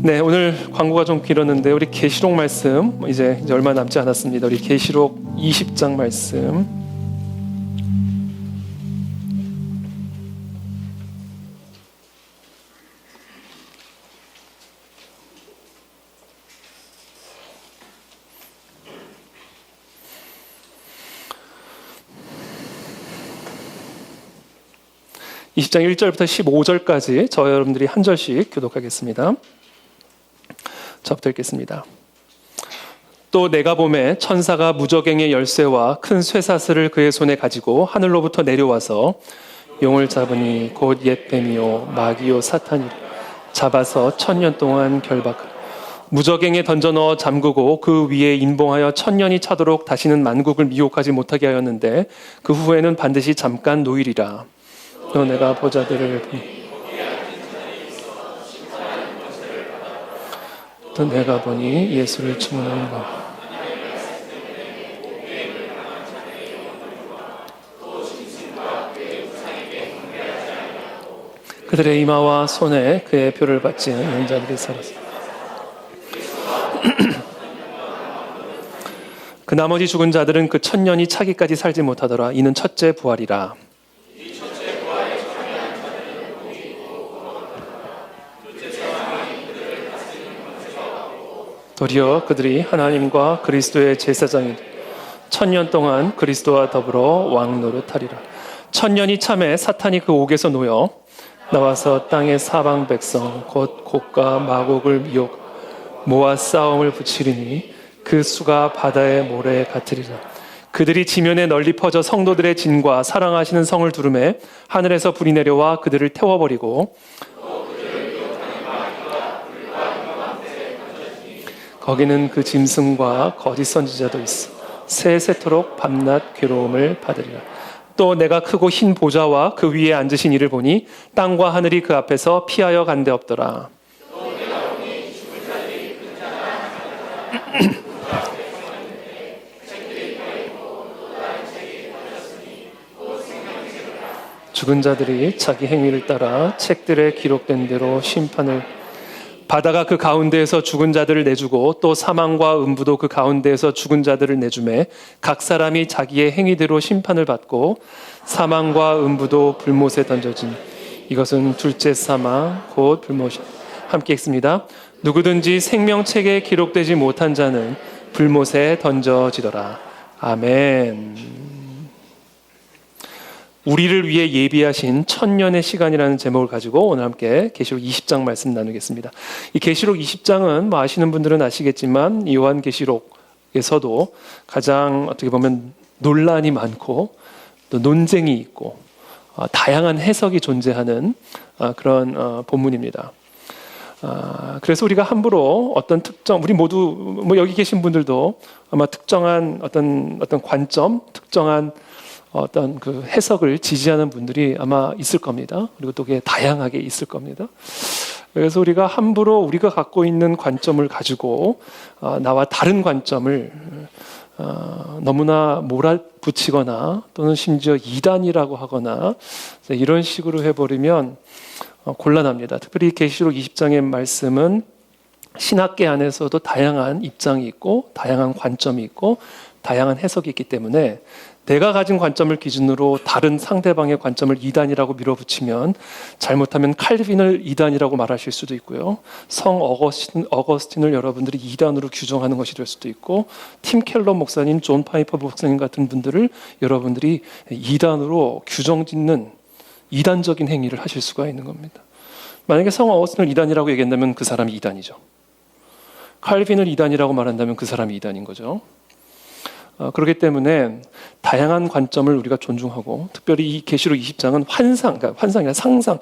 네, 오늘 광고가 좀 길었는데 우리 계시록 말씀 이제 얼마 남지 않았습니다. 우리 계시록 20장 말씀. (20장) 1절부터 15절까지 저와 여러분들이 한 절씩 교독하겠습니다. 저부터 읽겠습니다. 또 내가 보매 천사가 무저갱의 열쇠와 큰 쇠사슬을 그의 손에 가지고 하늘로부터 내려와서 용을 잡으니 곧 옛 뱀이요 마귀요 사탄이라 잡아서 1000년 동안 결박하라. 무저갱에 던져 넣어 잠그고 그 위에 인봉하여 1000년이 차도록 다시는 만국을 미혹하지 못하게 하였는데 그 후에는 반드시 잠깐 노일이라. 또 내가 보자들을 또 내가 보니 예수를 증언하는 것 그들의 이마와 손에 그의 표를 받지 않는 자들이 살았어. 그 나머지 죽은 자들은 그 1000년이 차기까지 살지 못하더라. 이는 첫째 부활이라. 도리어 그들이 하나님과 그리스도의 제사장이 1000년 동안 그리스도와 더불어 왕 노릇하리라. 1000년이 참에 사탄이 그 옥에서 놓여 나와서 땅의 사방 백성 곧 곡과 마곡을 미혹 모아 싸움을 붙이리니 그 수가 바다의 모래 같으리라. 그들이 지면에 널리 퍼져 성도들의 진과 사랑하시는 성을 두르매 하늘에서 불이 내려와 그들을 태워버리고 거기는 그 짐승과 거짓 선지자도 있어 세세토록 밤낮 괴로움을 받으리라. 또 내가 크고 흰 보좌와 그 위에 앉으신 이를 보니 땅과 하늘이 그 앞에서 피하여 간 데 없더라. 죽은 자들이 자기 행위를 따라 책들에 기록된 대로 심판을 바다가 그 가운데에서 죽은 자들을 내주고 또 사망과 음부도 그 가운데에서 죽은 자들을 내주매 각 사람이 자기의 행위대로 심판을 받고 사망과 음부도 불못에 던져진 이것은 둘째 사망 곧 불못이 함께 읽습니다. 누구든지 생명책에 기록되지 못한 자는 불못에 던져지더라. 아멘. 우리를 위해 예비하신 1000년의 시간이라는 제목을 가지고 오늘 함께 계시록 20장 말씀 나누겠습니다. 이 계시록 20장은 아시는 분들은 아시겠지만 요한계시록에서도 가장 어떻게 보면 논란이 많고 또 논쟁이 있고 다양한 해석이 존재하는 그런 본문입니다. 그래서 우리가 함부로 어떤 특정, 우리 모두 여기 계신 분들도 아마 특정한 어떤 관점, 특정한 어떤 그 해석을 지지하는 분들이 아마 있을 겁니다. 그리고 또 그게 다양하게 있을 겁니다. 그래서 우리가 함부로 우리가 갖고 있는 관점을 가지고 나와 다른 관점을 너무나 몰아붙이거나 또는 심지어 이단이라고 하거나 이런 식으로 해버리면 곤란합니다. 특별히 계시록 20장의 말씀은 신학계 안에서도 다양한 입장이 있고 다양한 관점이 있고 다양한 해석이 있기 때문에 내가 가진 관점을 기준으로 다른 상대방의 관점을 이단이라고 밀어붙이면 잘못하면 칼빈을 이단이라고 말하실 수도 있고요. 성 어거스틴을 여러분들이 이단으로 규정하는 것이 될 수도 있고 팀 켈러 목사님, 존 파이퍼 목사님 같은 분들을 여러분들이 이단으로 규정짓는 이단적인 행위를 하실 수가 있는 겁니다. 만약에 성 어거스틴을 이단이라고 얘기한다면 그 사람이 이단이죠. 칼빈을 이단이라고 말한다면 그 사람이 이단인 거죠. 그렇기 때문에 다양한 관점을 우리가 존중하고 특별히 이 계시록 20장은 그러니까 환상이나 상상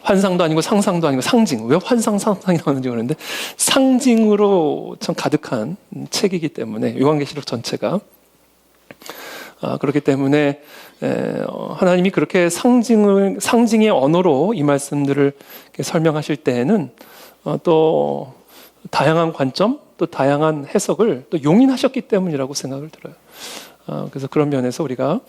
환상도 아니고 상상도 아니고 상징. 왜 환상 상상이 나오는지 모르는데 상징으로 참 가득한 책이기 때문에 요한계시록 전체가 그렇기 때문에 하나님이 그렇게 상징의 언어로 이 말씀들을 설명하실 때에는 또 다양한 관점 또 다양한 해석을 또 용인하셨기 때문이라고 생각을 들어요. 그래서 그런 면에서 우리가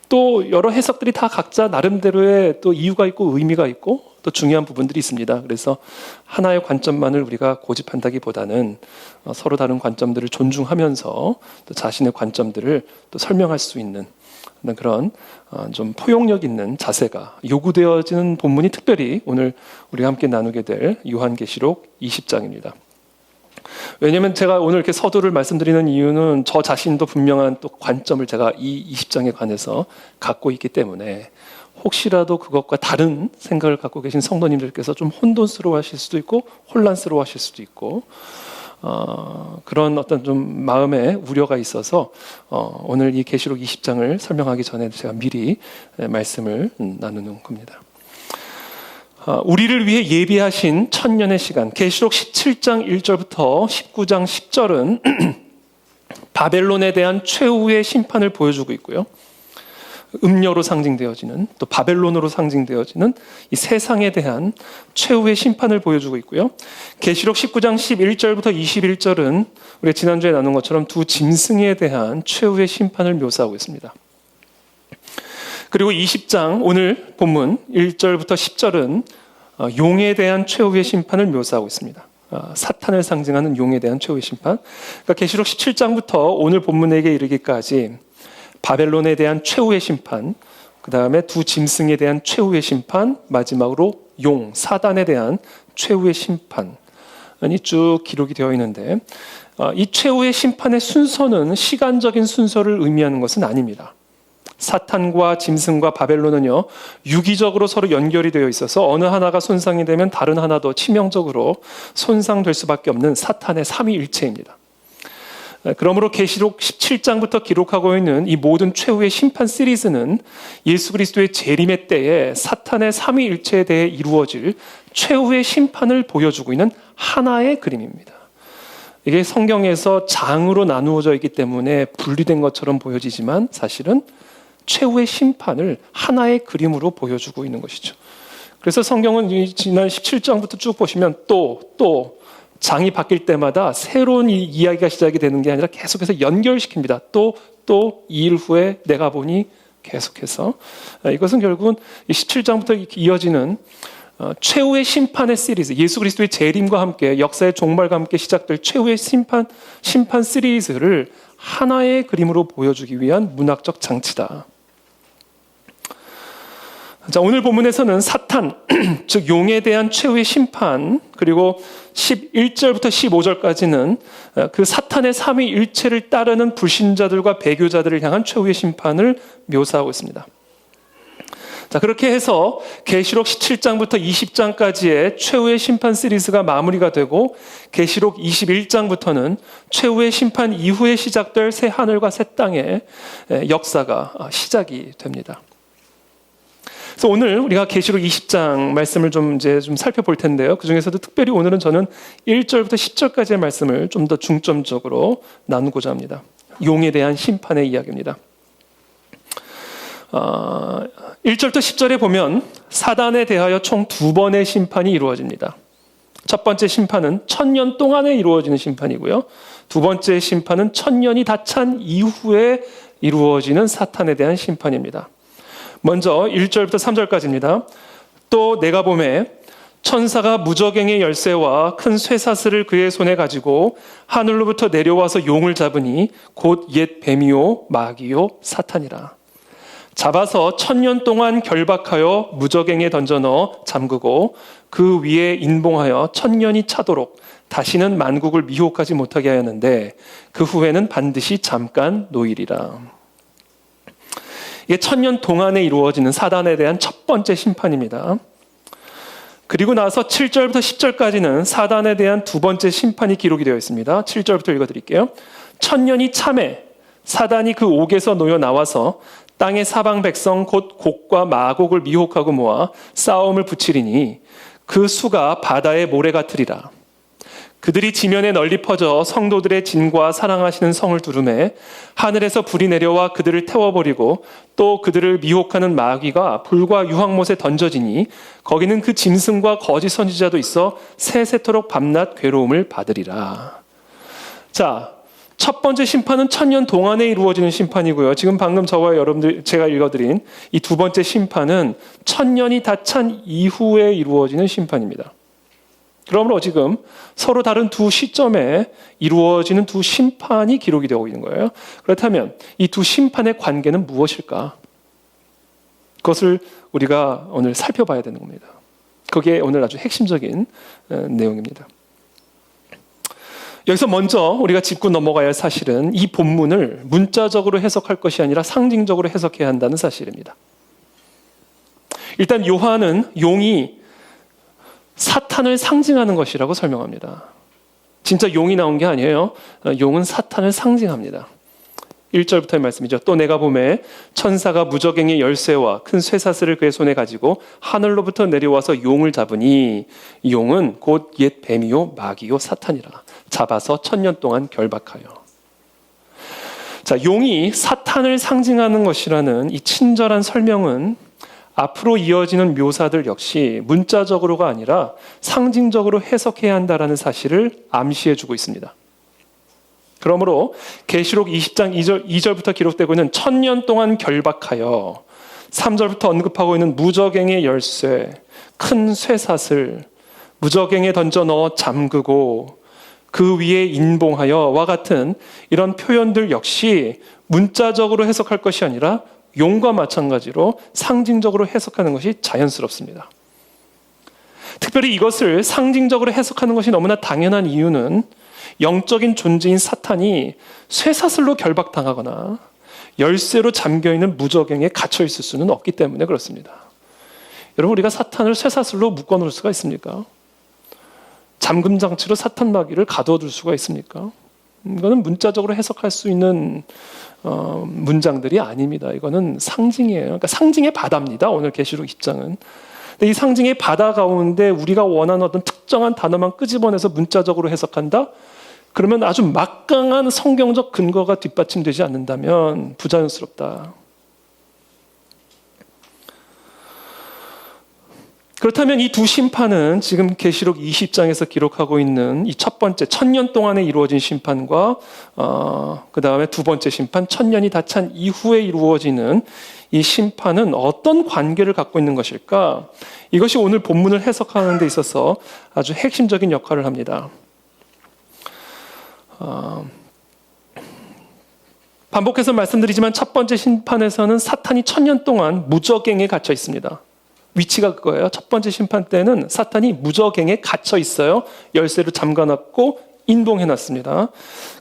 또 여러 해석들이 다 각자 나름대로의 또 이유가 있고 의미가 있고 또 중요한 부분들이 있습니다. 그래서 하나의 관점만을 우리가 고집한다기보다는 서로 다른 관점들을 존중하면서 또 자신의 관점들을 또 설명할 수 있는 그런 좀 포용력 있는 자세가 요구되어지는 본문이 특별히 오늘 우리가 함께 나누게 될 요한계시록 20장입니다. 왜냐하면 제가 오늘 이렇게 서두를 말씀드리는 이유는 저 자신도 분명한 또 관점을 제가 이 20장에 관해서 갖고 있기 때문에 혹시라도 그것과 다른 생각을 갖고 계신 성도님들께서 좀 혼돈스러워하실 수도 있고 혼란스러워하실 수도 있고 그런 어떤 좀 마음의 우려가 있어서 오늘 이 계시록 20장을 설명하기 전에 제가 미리 말씀을 나누는 겁니다. 우리를 위해 예비하신 천년의 시간, 계시록 17장 1절부터 19장 10절은 바벨론에 대한 최후의 심판을 보여주고 있고요. 음녀로 상징되어지는, 또 바벨론으로 상징되어지는 이 세상에 대한 최후의 심판을 보여주고 있고요. 계시록 19장 11절부터 21절은 우리가 지난주에 나눈 것처럼 두 짐승에 대한 최후의 심판을 묘사하고 있습니다. 그리고 20장 오늘 본문 1절부터 10절은 용에 대한 최후의 심판을 묘사하고 있습니다. 사탄을 상징하는 용에 대한 최후의 심판. 그러니까 계시록 17장부터 오늘 본문에게 이르기까지 바벨론에 대한 최후의 심판, 그 다음에 두 짐승에 대한 최후의 심판, 마지막으로 용, 사단에 대한 최후의 심판이 쭉 기록이 되어 있는데 이 최후의 심판의 순서는 시간적인 순서를 의미하는 것은 아닙니다. 사탄과 짐승과 바벨론은요, 유기적으로 서로 연결이 되어 있어서 어느 하나가 손상이 되면 다른 하나도 치명적으로 손상될 수밖에 없는 사탄의 삼위일체입니다. 그러므로 계시록 17장부터 기록하고 있는 이 모든 최후의 심판 시리즈는 예수 그리스도의 재림의 때에 사탄의 삼위일체에 대해 이루어질 최후의 심판을 보여주고 있는 하나의 그림입니다. 이게 성경에서 장으로 나누어져 있기 때문에 분리된 것처럼 보여지지만 사실은 최후의 심판을 하나의 그림으로 보여주고 있는 것이죠. 그래서 성경은 지난 17장부터 쭉 보시면 또 장이 바뀔 때마다 새로운 이야기가 시작이 되는 게 아니라 계속해서 연결시킵니다. 또 2일 후에 내가 보니 계속해서 이것은 결국은 17장부터 이어지는 최후의 심판의 시리즈, 예수 그리스도의 재림과 함께 역사의 종말과 함께 시작될 최후의 심판 시리즈를 하나의 그림으로 보여주기 위한 문학적 장치다. 자, 오늘 본문에서는 사탄, 즉 용에 대한 최후의 심판, 그리고 11절부터 15절까지는 그 사탄의 삼위일체를 따르는 불신자들과 배교자들을 향한 최후의 심판을 묘사하고 있습니다. 자, 그렇게 해서 계시록 17장부터 20장까지의 최후의 심판 시리즈가 마무리가 되고 계시록 21장부터는 최후의 심판 이후에 시작될 새 하늘과 새 땅의 역사가 시작이 됩니다. 그래서 오늘 우리가 계시록 20장 말씀을 좀 살펴볼 텐데요. 그 중에서도 특별히 오늘은 저는 1절부터 10절까지의 말씀을 좀 더 중점적으로 나누고자 합니다. 용에 대한 심판의 이야기입니다. 1절부터 10절에 보면 사단에 대하여 총 2번의 심판이 이루어집니다. 첫 번째 심판은 1000년 동안에 이루어지는 심판이고요. 두 번째 심판은 1000년이 다 찬 이후에 이루어지는 사탄에 대한 심판입니다. 먼저 1절부터 3절까지입니다. 또 내가 보매 천사가 무저갱의 열쇠와 큰 쇠사슬을 그의 손에 가지고 하늘로부터 내려와서 용을 잡으니 곧 옛 뱀이요 마귀요 사탄이라. 잡아서 1000년 동안 결박하여 무저갱에 던져 넣어 잠그고 그 위에 인봉하여 1000년이 차도록 다시는 만국을 미혹하지 못하게 하였는데 그 후에는 반드시 잠깐 노일이라. 이게 1000년 동안에 이루어지는 사단에 대한 첫 번째 심판입니다. 그리고 나서 7절부터 10절까지는 사단에 대한 두 번째 심판이 기록이 되어 있습니다. 7절부터 읽어드릴게요. 1000년이 참에 사단이 그 옥에서 놓여 나와서 땅의 사방 백성 곧 곡과 마곡을 미혹하고 모아 싸움을 붙이리니 그 수가 바다의 모래 같으리라. 그들이 지면에 널리 퍼져 성도들의 진과 사랑하시는 성을 두르매 하늘에서 불이 내려와 그들을 태워버리고 또 그들을 미혹하는 마귀가 불과 유황못에 던져지니 거기는 그 짐승과 거짓 선지자도 있어 세세토록 밤낮 괴로움을 받으리라. 자, 첫 번째 심판은 천년 동안에 이루어지는 심판이고요. 지금 방금 저와 여러분들 제가 읽어드린 이 두 번째 심판은 천년이 다 찬 이후에 이루어지는 심판입니다. 그러므로 지금 서로 다른 두 시점에 이루어지는 두 심판이 기록이 되고 있는 거예요. 그렇다면 이 두 심판의 관계는 무엇일까? 그것을 우리가 오늘 살펴봐야 되는 겁니다. 그게 오늘 아주 핵심적인 내용입니다. 여기서 먼저 우리가 짚고 넘어가야 할 사실은 이 본문을 문자적으로 해석할 것이 아니라 상징적으로 해석해야 한다는 사실입니다. 일단 요한은 용이 사탄을 상징하는 것이라고 설명합니다. 진짜 용이 나온 게 아니에요. 용은 사탄을 상징합니다. 1절부터의 말씀이죠. 또 내가 보매 천사가 무저갱의 열쇠와 큰 쇠사슬을 그의 손에 가지고 하늘로부터 내려와서 용을 잡으니 용은 곧 옛 뱀이요 마귀요 사탄이라 잡아서 천년 동안 결박하여. 자, 용이 사탄을 상징하는 것이라는 이 친절한 설명은 앞으로 이어지는 묘사들 역시 문자적으로가 아니라 상징적으로 해석해야 한다는 사실을 암시해 주고 있습니다. 그러므로 계시록 20장 2절부터 기록되고 있는 천년 동안 결박하여 3절부터 언급하고 있는 무저갱의 열쇠, 큰 쇠사슬, 무저갱에 던져 넣어 잠그고 그 위에 인봉하여와 같은 이런 표현들 역시 문자적으로 해석할 것이 아니라 용과 마찬가지로 상징적으로 해석하는 것이 자연스럽습니다. 특별히 이것을 상징적으로 해석하는 것이 너무나 당연한 이유는 영적인 존재인 사탄이 쇠사슬로 결박당하거나 열쇠로 잠겨있는 무저갱에 갇혀있을 수는 없기 때문에 그렇습니다. 여러분, 우리가 사탄을 쇠사슬로 묶어놓을 수가 있습니까? 잠금 장치로 사탄 마귀를 가둬둘 수가 있습니까? 이거는 문자적으로 해석할 수 있는 문장들이 아닙니다. 이거는 상징이에요. 그러니까 상징의 바다입니다. 오늘 계시록 20장은. 근데 이 상징의 바다 가운데 우리가 원하는 어떤 특정한 단어만 끄집어내서 문자적으로 해석한다? 그러면 아주 막강한 성경적 근거가 뒷받침되지 않는다면 부자연스럽다. 그렇다면 이 두 심판은 지금 계시록 20장에서 기록하고 있는 이 첫 번째 천년 동안에 이루어진 심판과 그 다음에 두 번째 심판 천년이 다 찬 이후에 이루어지는 이 심판은 어떤 관계를 갖고 있는 것일까? 이것이 오늘 본문을 해석하는 데 있어서 아주 핵심적인 역할을 합니다. 반복해서 말씀드리지만 첫 번째 심판에서는 사탄이 천년 동안 무저갱에 갇혀 있습니다. 위치가 그거예요. 첫 번째 심판 때는 사탄이 무저갱에 갇혀 있어요. 열쇠로 잠가놨고 인봉해놨습니다.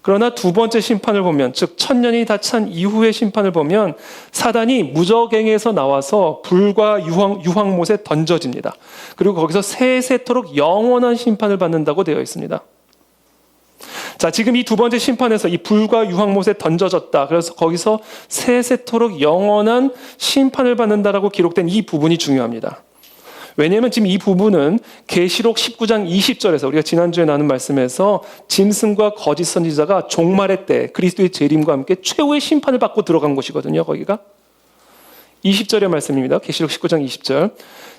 그러나 두 번째 심판을 보면, 즉 천년이 다 찬 이후의 심판을 보면 사단이 무저갱에서 나와서 불과 유황못에 던져집니다. 그리고 거기서 세세토록 영원한 심판을 받는다고 되어 있습니다. 자, 지금 이 두 번째 심판에서 이 불과 유황못에 던져졌다. 그래서 거기서 세세토록 영원한 심판을 받는다라고 기록된 이 부분이 중요합니다. 왜냐하면 지금 이 부분은 계시록 19장 20절에서 우리가 지난주에 나눈 말씀에서 짐승과 거짓 선지자가 종말의 때 그리스도의 재림과 함께 최후의 심판을 받고 들어간 곳이거든요. 거기가 20절의 말씀입니다. 계시록 19장 20절.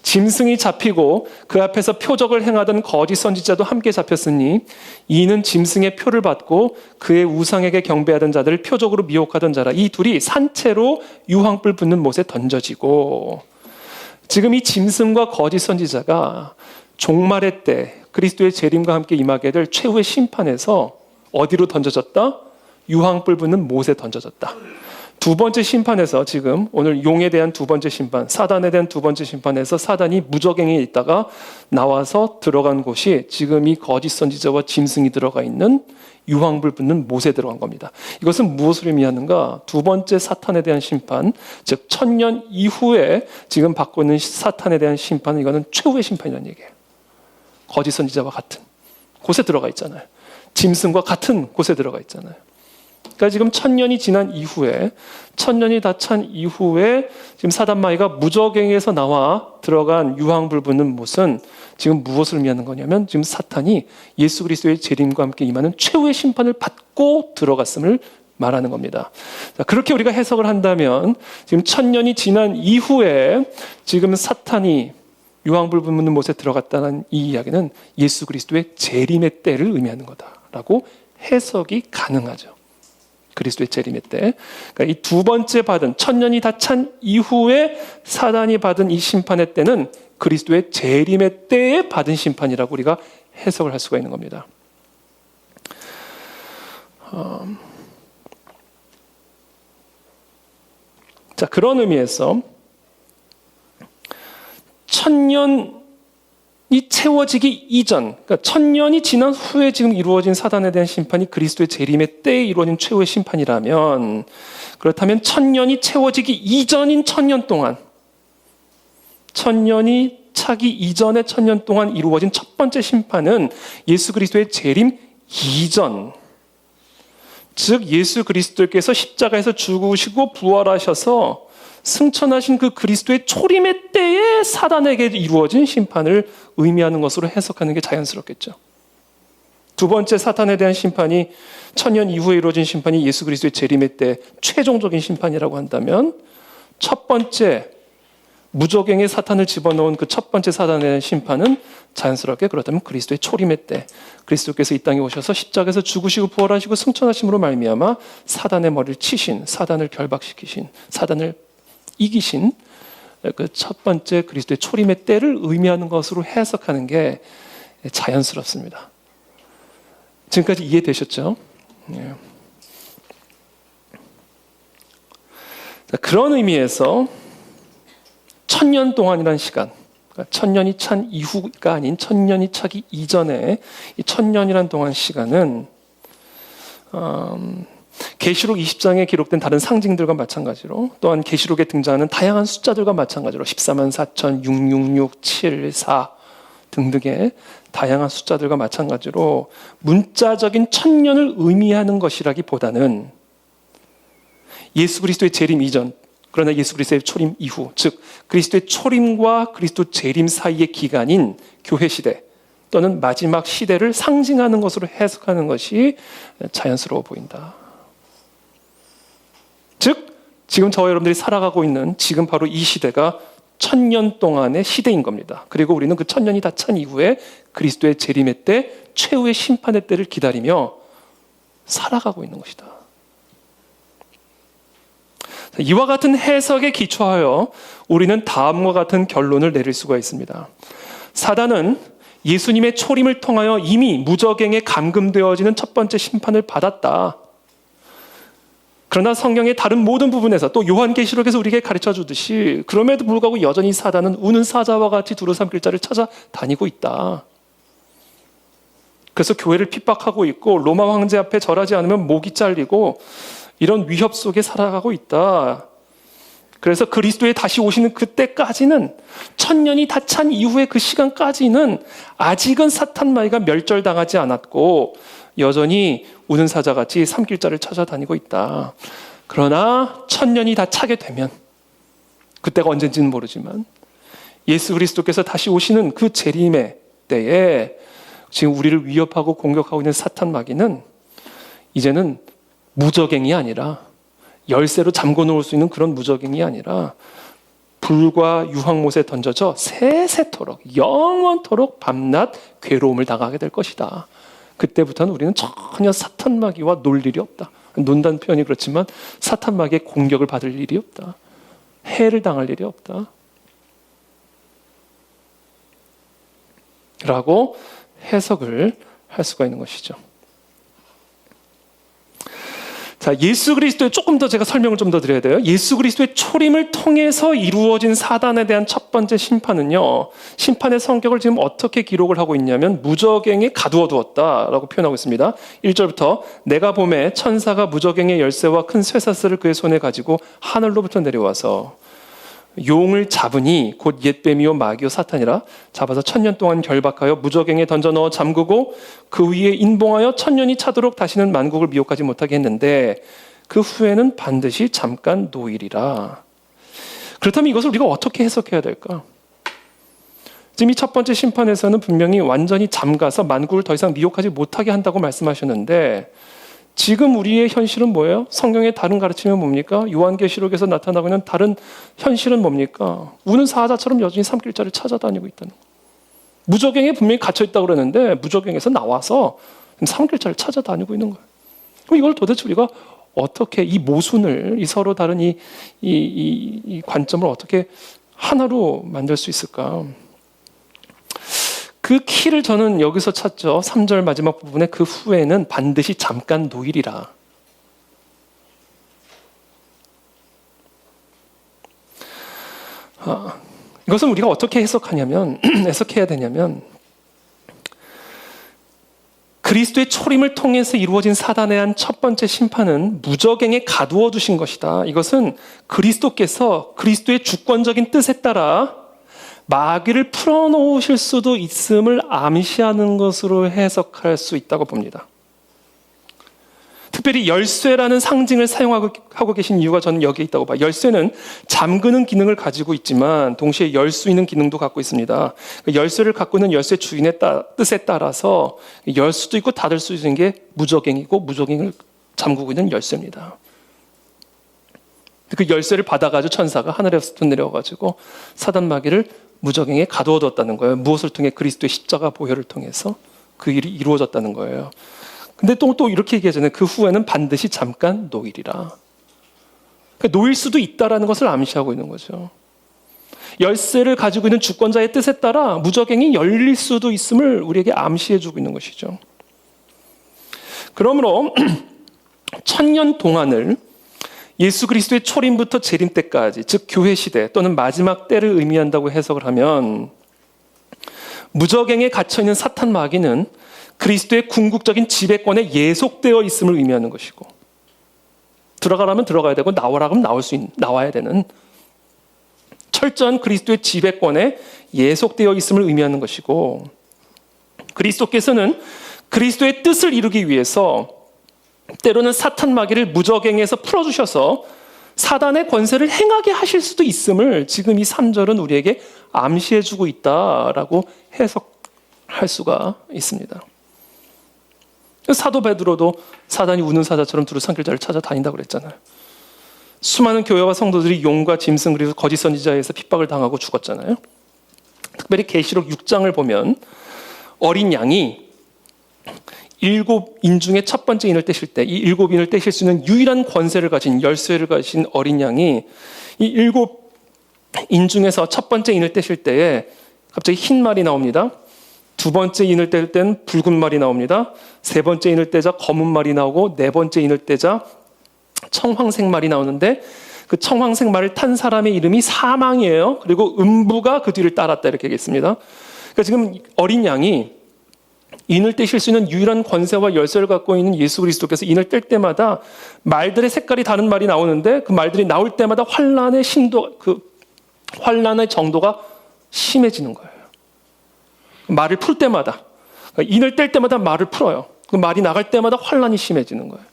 짐승이 잡히고 그 앞에서 표적을 행하던 거짓 선지자도 함께 잡혔으니 이는 짐승의 표를 받고 그의 우상에게 경배하던 자들을 표적으로 미혹하던 자라. 이 둘이 산채로 유황불 붙는 못에 던져지고, 지금 이 짐승과 거짓 선지자가 종말의 때 그리스도의 재림과 함께 임하게 될 최후의 심판에서 어디로 던져졌다? 유황불 붙는 못에 던져졌다. 두 번째 심판에서 지금 오늘 용에 대한 두 번째 심판, 사단에 대한 두 번째 심판에서 사단이 무저갱에 있다가 나와서 들어간 곳이 지금 이 거짓 선지자와 짐승이 들어가 있는 유황불 붙는 못에 들어간 겁니다. 이것은 무엇을 의미하는가? 두 번째 사탄에 대한 심판, 즉 천년 이후에 지금 받고 있는 사탄에 대한 심판은 이거는 최후의 심판이라는 얘기예요. 거짓 선지자와 같은 곳에 들어가 있잖아요. 짐승과 같은 곳에 들어가 있잖아요. 그러니까 지금 천년이 지난 이후에, 천년이 다 찬 이후에 지금 사단마귀가 무저갱에서 나와 들어간 유황불 붙는 못은 지금 무엇을 의미하는 거냐면 지금 사탄이 예수 그리스도의 재림과 함께 임하는 최후의 심판을 받고 들어갔음을 말하는 겁니다. 자, 그렇게 우리가 해석을 한다면 지금 천년이 지난 이후에 지금 사탄이 유황불 붙는 못에 들어갔다는 이 이야기는 예수 그리스도의 재림의 때를 의미하는 거다라고 해석이 가능하죠. 그리스도의 재림의 때. 그러니까 이 두 번째 받은 천년이 다 찬 이후에 사단이 받은 이 심판의 때는 그리스도의 재림의 때에 받은 심판이라고 우리가 해석을 할 수가 있는 겁니다. 자, 그런 의미에서 천년이 채워지기 이전, 그러니까 천년이 지난 후에 지금 이루어진 사단에 대한 심판이 그리스도의 재림의 때에 이루어진 최후의 심판이라면, 그렇다면 천년이 채워지기 이전인 천년 동안, 천년이 차기 이전의 천년 동안 이루어진 첫 번째 심판은 예수 그리스도의 재림 이전, 즉 예수 그리스도께서 십자가에서 죽으시고 부활하셔서 승천하신 그 그리스도의 초림의 때에 사단에게 이루어진 심판을 의미하는 것으로 해석하는 게 자연스럽겠죠. 두 번째 사탄에 대한 심판이 천년 이후에 이루어진 심판이 예수 그리스도의 재림의 때 최종적인 심판이라고 한다면, 첫 번째 무저갱에 사탄을 집어넣은 그 첫 번째 사단에 대한 심판은 자연스럽게 그렇다면 그리스도의 초림의 때, 그리스도께서 이 땅에 오셔서 십자가에서 죽으시고 부활하시고 승천하심으로 말미암아 사단의 머리를 치신, 사단을 결박시키신, 사단을 이기신 그 첫 번째 그리스도의 초림의 때를 의미하는 것으로 해석하는 게 자연스럽습니다. 지금까지 이해되셨죠? 네. 자, 그런 의미에서 천년 동안이라는 시간, 그러니까 천년이 찬 이후가 아닌 천년이 차기 이전에 이 천년이라는 동안 시간은 계시록 20장에 기록된 다른 상징들과 마찬가지로, 또한 계시록에 등장하는 다양한 숫자들과 마찬가지로 14만 4천, 666, 7, 4 등등의 다양한 숫자들과 마찬가지로 문자적인 천년을 의미하는 것이라기보다는 예수 그리스도의 재림 이전, 그러나 예수 그리스도의 초림 이후, 즉 그리스도의 초림과 그리스도 재림 사이의 기간인 교회 시대 또는 마지막 시대를 상징하는 것으로 해석하는 것이 자연스러워 보인다. 즉 지금 저와 여러분들이 살아가고 있는 지금 바로 이 시대가 천년 동안의 시대인 겁니다. 그리고 우리는 그 천년이 다 찬 이후에 그리스도의 재림의 때, 최후의 심판의 때를 기다리며 살아가고 있는 것이다. 이와 같은 해석에 기초하여 우리는 다음과 같은 결론을 내릴 수가 있습니다. 사단은 예수님의 초림을 통하여 이미 무저갱에 감금되어지는 첫 번째 심판을 받았다. 그러나 성경의 다른 모든 부분에서, 또 요한계시록에서 우리에게 가르쳐 주듯이 그럼에도 불구하고 여전히 사단은 우는 사자와 같이 두루삼킬 자를 찾아다니고 있다. 그래서 교회를 핍박하고 있고 로마 황제 앞에 절하지 않으면 목이 잘리고 이런 위협 속에 살아가고 있다. 그래서 그리스도의 다시 오시는 그때까지는, 천년이 다 찬 이후의 그 시간까지는 아직은 사탄 마귀가 멸절당하지 않았고 여전히 우는 사자같이 삼킬 자를 찾아다니고 있다. 그러나 천년이 다 차게 되면, 그때가 언젠지는 모르지만 예수 그리스도께서 다시 오시는 그 재림의 때에 지금 우리를 위협하고 공격하고 있는 사탄 마귀는 이제는 무저갱이 아니라, 열쇠로 잠궈 놓을 수 있는 그런 무저갱이 아니라 불과 유황못에 던져져 세세토록, 영원토록 밤낮 괴로움을 당하게 될 것이다. 그때부터는 우리는 전혀 사탄 마귀와 놀 일이 없다. 논다는 표현이 그렇지만 사탄 마귀의 공격을 받을 일이 없다. 해를 당할 일이 없다. 라고 해석을 할 수가 있는 것이죠. 자, 예수 그리스도의, 조금 더 제가 설명을 좀 더 드려야 돼요. 예수 그리스도의 초림을 통해서 이루어진 사단에 대한 첫 번째 심판은요, 심판의 성격을 지금 어떻게 기록을 하고 있냐면 무저갱에 가두어 두었다라고 표현하고 있습니다. 1절부터 내가 보매 천사가 무저갱의 열쇠와 큰 쇠사슬을 그의 손에 가지고 하늘로부터 내려와서 용을 잡으니 곧 옛뱀이요 마귀요 사탄이라, 잡아서 천년 동안 결박하여 무저갱에 던져 넣어 잠그고 그 위에 인봉하여 천년이 차도록 다시는 만국을 미혹하지 못하게 했는데 그 후에는 반드시 잠깐 노일이라. 그렇다면 이것을 우리가 어떻게 해석해야 될까? 지금 이 첫 번째 심판에서는 분명히 완전히 잠가서 만국을 더 이상 미혹하지 못하게 한다고 말씀하셨는데, 지금 우리의 현실은 뭐예요? 성경의 다른 가르침은 뭡니까? 요한계시록에서 나타나고 있는 다른 현실은 뭡니까? 우는 사자처럼 여전히 삼킬 자를 찾아다니고 있다는 거예요. 무저갱에 분명히 갇혀있다고 그러는데 무저갱에서 나와서 삼킬 자를 찾아다니고 있는 거예요. 그럼 이걸 도대체 우리가 어떻게 이 모순을, 이 서로 다른 이 관점을 어떻게 하나로 만들 수 있을까? 그 키를 저는 여기서 찾죠. 3절 마지막 부분에 그 후에는 반드시 잠깐 노일이라. 이것은 우리가 어떻게 해석해야 되냐면, 그리스도의 초림을 통해서 이루어진 사단에 대한 첫 번째 심판은 무저갱에 가두어 두신 것이다. 이것은 그리스도께서 그리스도의 주권적인 뜻에 따라 마귀를 풀어놓으실 수도 있음을 암시하는 것으로 해석할 수 있다고 봅니다. 특별히 열쇠라는 상징을 사용하고 계신 이유가 저는 여기에 있다고 봐요. 열쇠는 잠그는 기능을 가지고 있지만 동시에 열 수 있는 기능도 갖고 있습니다. 열쇠를 갖고 있는 열쇠 주인의 뜻에 따라서 열 수도 있고 닫을 수 있는 게 무저갱이고, 무저갱을 잠그고 있는 열쇠입니다. 그 열쇠를 받아가지고 천사가 하늘에서 내려와가지고 사단 마귀를 무저갱에 가두어뒀다는 거예요. 무엇을 통해? 그리스도의 십자가 보혈을 통해서 그 일이 이루어졌다는 거예요. 근데 또 이렇게 얘기하잖아요. 그 후에는 반드시 잠깐 노일이라. 그러니까 노일 수도 있다라는 것을 암시하고 있는 거죠. 열쇠를 가지고 있는 주권자의 뜻에 따라 무저갱이 열릴 수도 있음을 우리에게 암시해주고 있는 것이죠. 그러므로 천년 동안을 예수 그리스도의 초림부터 재림 때까지, 즉 교회 시대 또는 마지막 때를 의미한다고 해석을 하면, 무저갱에 갇혀있는 사탄 마귀는 그리스도의 궁극적인 지배권에 예속되어 있음을 의미하는 것이고, 들어가라면 들어가야 되고 나오라 그러면 나와야 되는 철저한 그리스도의 지배권에 예속되어 있음을 의미하는 것이고, 그리스도께서는 그리스도의 뜻을 이루기 위해서 때로는 사탄 마귀를 무저갱에서 풀어주셔서 사단의 권세를 행하게 하실 수도 있음을 지금 이 3절은 우리에게 암시해주고 있다라고 해석할 수가 있습니다. 사도 베드로도 사단이 우는 사자처럼 두루 삼킬 자를 찾아다닌다고 그랬잖아요. 수많은 교회와 성도들이 용과 짐승 그리고 거짓 선지자에서 핍박을 당하고 죽었잖아요. 특별히 계시록 6장을 보면 어린 양이 7인 중에 첫 번째 인을 떼실 때, 이 7인을 떼실 수 있는 유일한 권세를 가진, 열쇠를 가진 어린 양이 이 7인 중에서 첫 번째 인을 떼실 때에 갑자기 흰 말이 나옵니다. 두 번째 인을 뗄 때는 붉은 말이 나옵니다. 세 번째 인을 떼자 검은 말이 나오고, 네 번째 인을 떼자 청황색 말이 나오는데, 그 청황색 말을 탄 사람의 이름이 사망이에요. 그리고 음부가 그 뒤를 따랐다, 이렇게 얘기했습니다. 그러니까 지금 어린 양이 인을 떼실 수 있는 유일한 권세와 열쇠를 갖고 있는 예수 그리스도께서 인을 뗄 때마다 말들의 색깔이 다른 말이 나오는데, 그 말들이 나올 때마다 환란의 정도가 심해지는 거예요. 말을 풀 때마다, 인을 뗄 때마다 말을 풀어요. 그 말이 나갈 때마다 환란이 심해지는 거예요.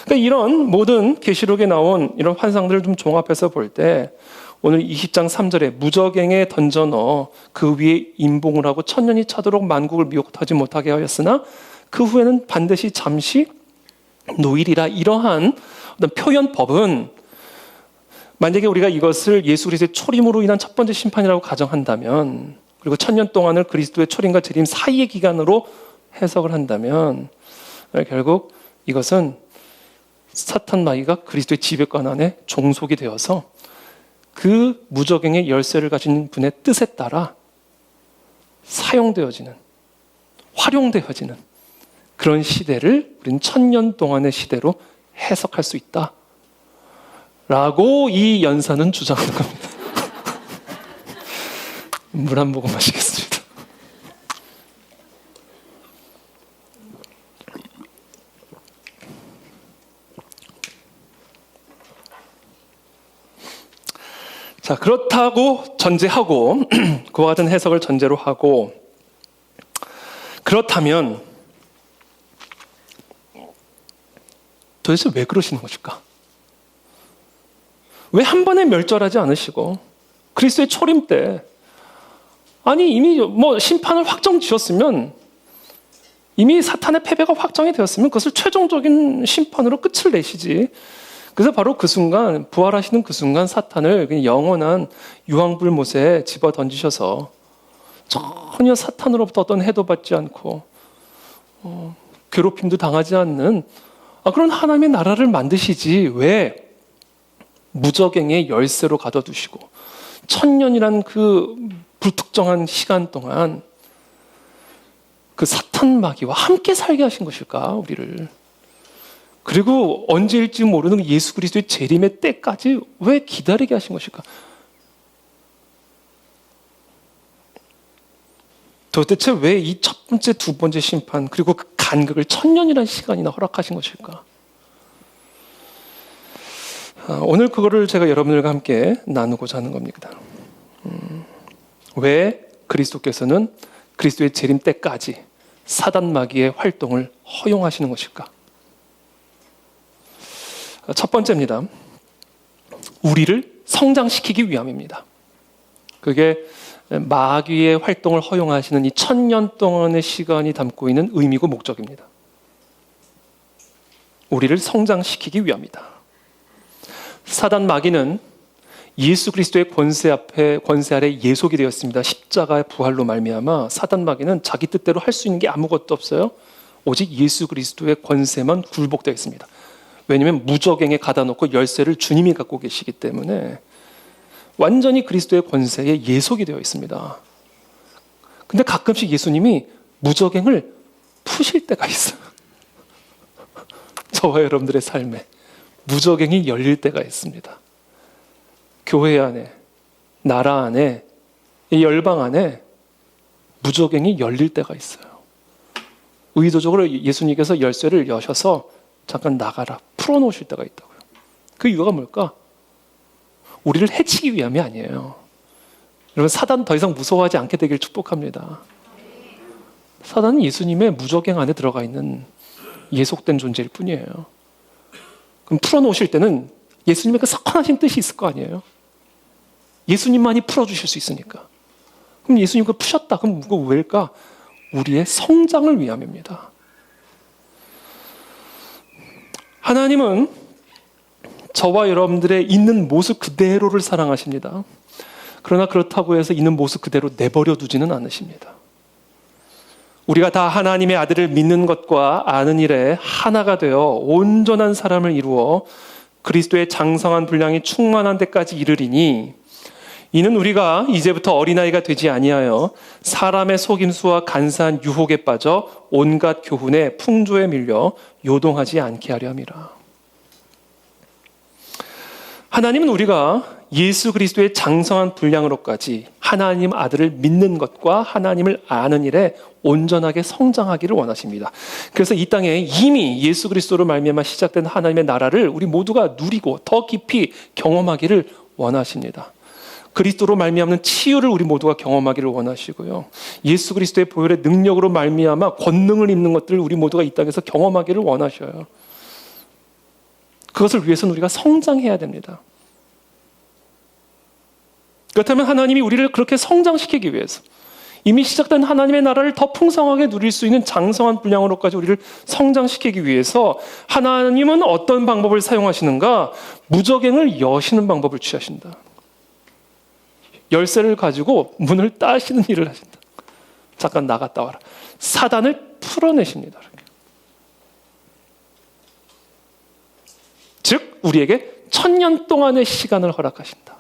그러니까 이런 모든 계시록에 나온 이런 환상들을 좀 종합해서 볼 때, 오늘 20장 3절에 무저갱에 던져 넣어 그 위에 임봉을 하고 천년이 차도록 만국을 미혹하지 못하게 하였으나 그 후에는 반드시 잠시 노일이라, 이러한 어떤 표현법은 만약에 우리가 이것을 예수 그리스도의 초림으로 인한 첫 번째 심판이라고 가정한다면, 그리고 천년 동안을 그리스도의 초림과 재림 사이의 기간으로 해석을 한다면, 결국 이것은 사탄 마귀가 그리스도의 지배권 안에 종속이 되어서 그 무저갱의 열쇠를 가진 분의 뜻에 따라 사용되어지는, 활용되어지는 그런 시대를 우리는 천년 동안의 시대로 해석할 수 있다 라고 이 연사는 주장하는 겁니다. 물 한 모금 마시겠습니다. 자, 그렇다고 전제하고, 그와 같은 해석을 전제로 하고, 그렇다면 도대체 왜 그러시는 것일까? 왜 한 번에 멸절하지 않으시고 그리스도의 초림 때, 아니 이미 심판을 확정 지었으면, 이미 사탄의 패배가 확정이 되었으면 그것을 최종적인 심판으로 끝을 내시지. 그래서 바로 그 순간, 부활하시는 그 순간 사탄을 그냥 영원한 유황불못에 집어 던지셔서 전혀 사탄으로부터 어떤 해도 받지 않고 괴롭힘도 당하지 않는 그런 하나님의 나라를 만드시지 왜 무저갱의 열쇠로 가둬두시고 천년이란 그 불특정한 시간 동안 그 사탄 마귀와 함께 살게 하신 것일까, 우리를. 그리고 언제일지 모르는 예수 그리스도의 재림의 때까지 왜 기다리게 하신 것일까? 도대체 왜 이 첫 번째, 두 번째 심판, 그리고 그 간극을 천년이라는 시간이나 허락하신 것일까? 오늘 그거를 제가 여러분들과 함께 나누고자 하는 겁니다. 왜 그리스도께서는 그리스도의 재림 때까지 사단 마귀의 활동을 허용하시는 것일까? 첫 번째입니다. 우리를 성장시키기 위함입니다. 그게 마귀의 활동을 허용하시는 이 천년 동안의 시간이 담고 있는 의미고 목적입니다. 우리를 성장시키기 위함이다. 사단 마귀는 예수 그리스도의 권세 아래 예속이 되었습니다. 십자가의 부활로 말미암아 사단 마귀는 자기 뜻대로 할 수 있는 게 아무것도 없어요. 오직 예수 그리스도의 권세만 굴복되어 있습니다. 왜냐하면 무저갱에 가다 놓고 열쇠를 주님이 갖고 계시기 때문에 완전히 그리스도의 권세에 예속이 되어 있습니다. 근데 가끔씩 예수님이 무저갱을 푸실 때가 있어요. 저와 여러분들의 삶에 무저갱이 열릴 때가 있습니다. 교회 안에, 나라 안에, 이 열방 안에 무저갱이 열릴 때가 있어요. 의도적으로 예수님께서 열쇠를 여셔서 잠깐 나가라, 풀어놓으실 때가 있다고요. 그 이유가 뭘까? 우리를 해치기 위함이 아니에요. 여러분, 사단 더 이상 무서워하지 않게 되길 축복합니다. 사단은 예수님의 무저갱 안에 들어가 있는 예속된 존재일 뿐이에요. 그럼 풀어놓으실 때는 예수님의 그 선하신 뜻이 있을 거 아니에요. 예수님만이 풀어주실 수 있으니까. 그럼 예수님 그걸 푸셨다. 그럼 그거 왜일까? 우리의 성장을 위함입니다. 하나님은 저와 여러분들의 있는 모습 그대로를 사랑하십니다. 그러나 그렇다고 해서 있는 모습 그대로 내버려 두지는 않으십니다. 우리가 다 하나님의 아들을 믿는 것과 아는 일에 하나가 되어 온전한 사람을 이루어 그리스도의 장성한 분량이 충만한 데까지 이르리니, 이는 우리가 이제부터 어린아이가 되지 아니하여 사람의 속임수와 간사한 유혹에 빠져 온갖 교훈에 풍조에 밀려 요동하지 않게 하려 함이라. 하나님은 우리가 예수 그리스도의 장성한 분량으로까지 하나님 아들을 믿는 것과 하나님을 아는 일에 온전하게 성장하기를 원하십니다. 그래서 이 땅에 이미 예수 그리스도로 말미암아 시작된 하나님의 나라를 우리 모두가 누리고 더 깊이 경험하기를 원하십니다. 그리스도로 말미암는 치유를 우리 모두가 경험하기를 원하시고요. 예수 그리스도의 보혈의 능력으로 말미암아 권능을 입는 것들을 우리 모두가 이 땅에서 경험하기를 원하셔요. 그것을 위해서는 우리가 성장해야 됩니다. 그렇다면 하나님이 우리를 그렇게 성장시키기 위해서 이미 시작된 하나님의 나라를 더 풍성하게 누릴 수 있는 장성한 분량으로까지 우리를 성장시키기 위해서 하나님은 어떤 방법을 사용하시는가? 무저갱을 여시는 방법을 취하신다. 열쇠를 가지고 문을 따시는 일을 하신다. 잠깐 나갔다 와라. 사단을 풀어내십니다. 즉 우리에게 천년 동안의 시간을 허락하신다.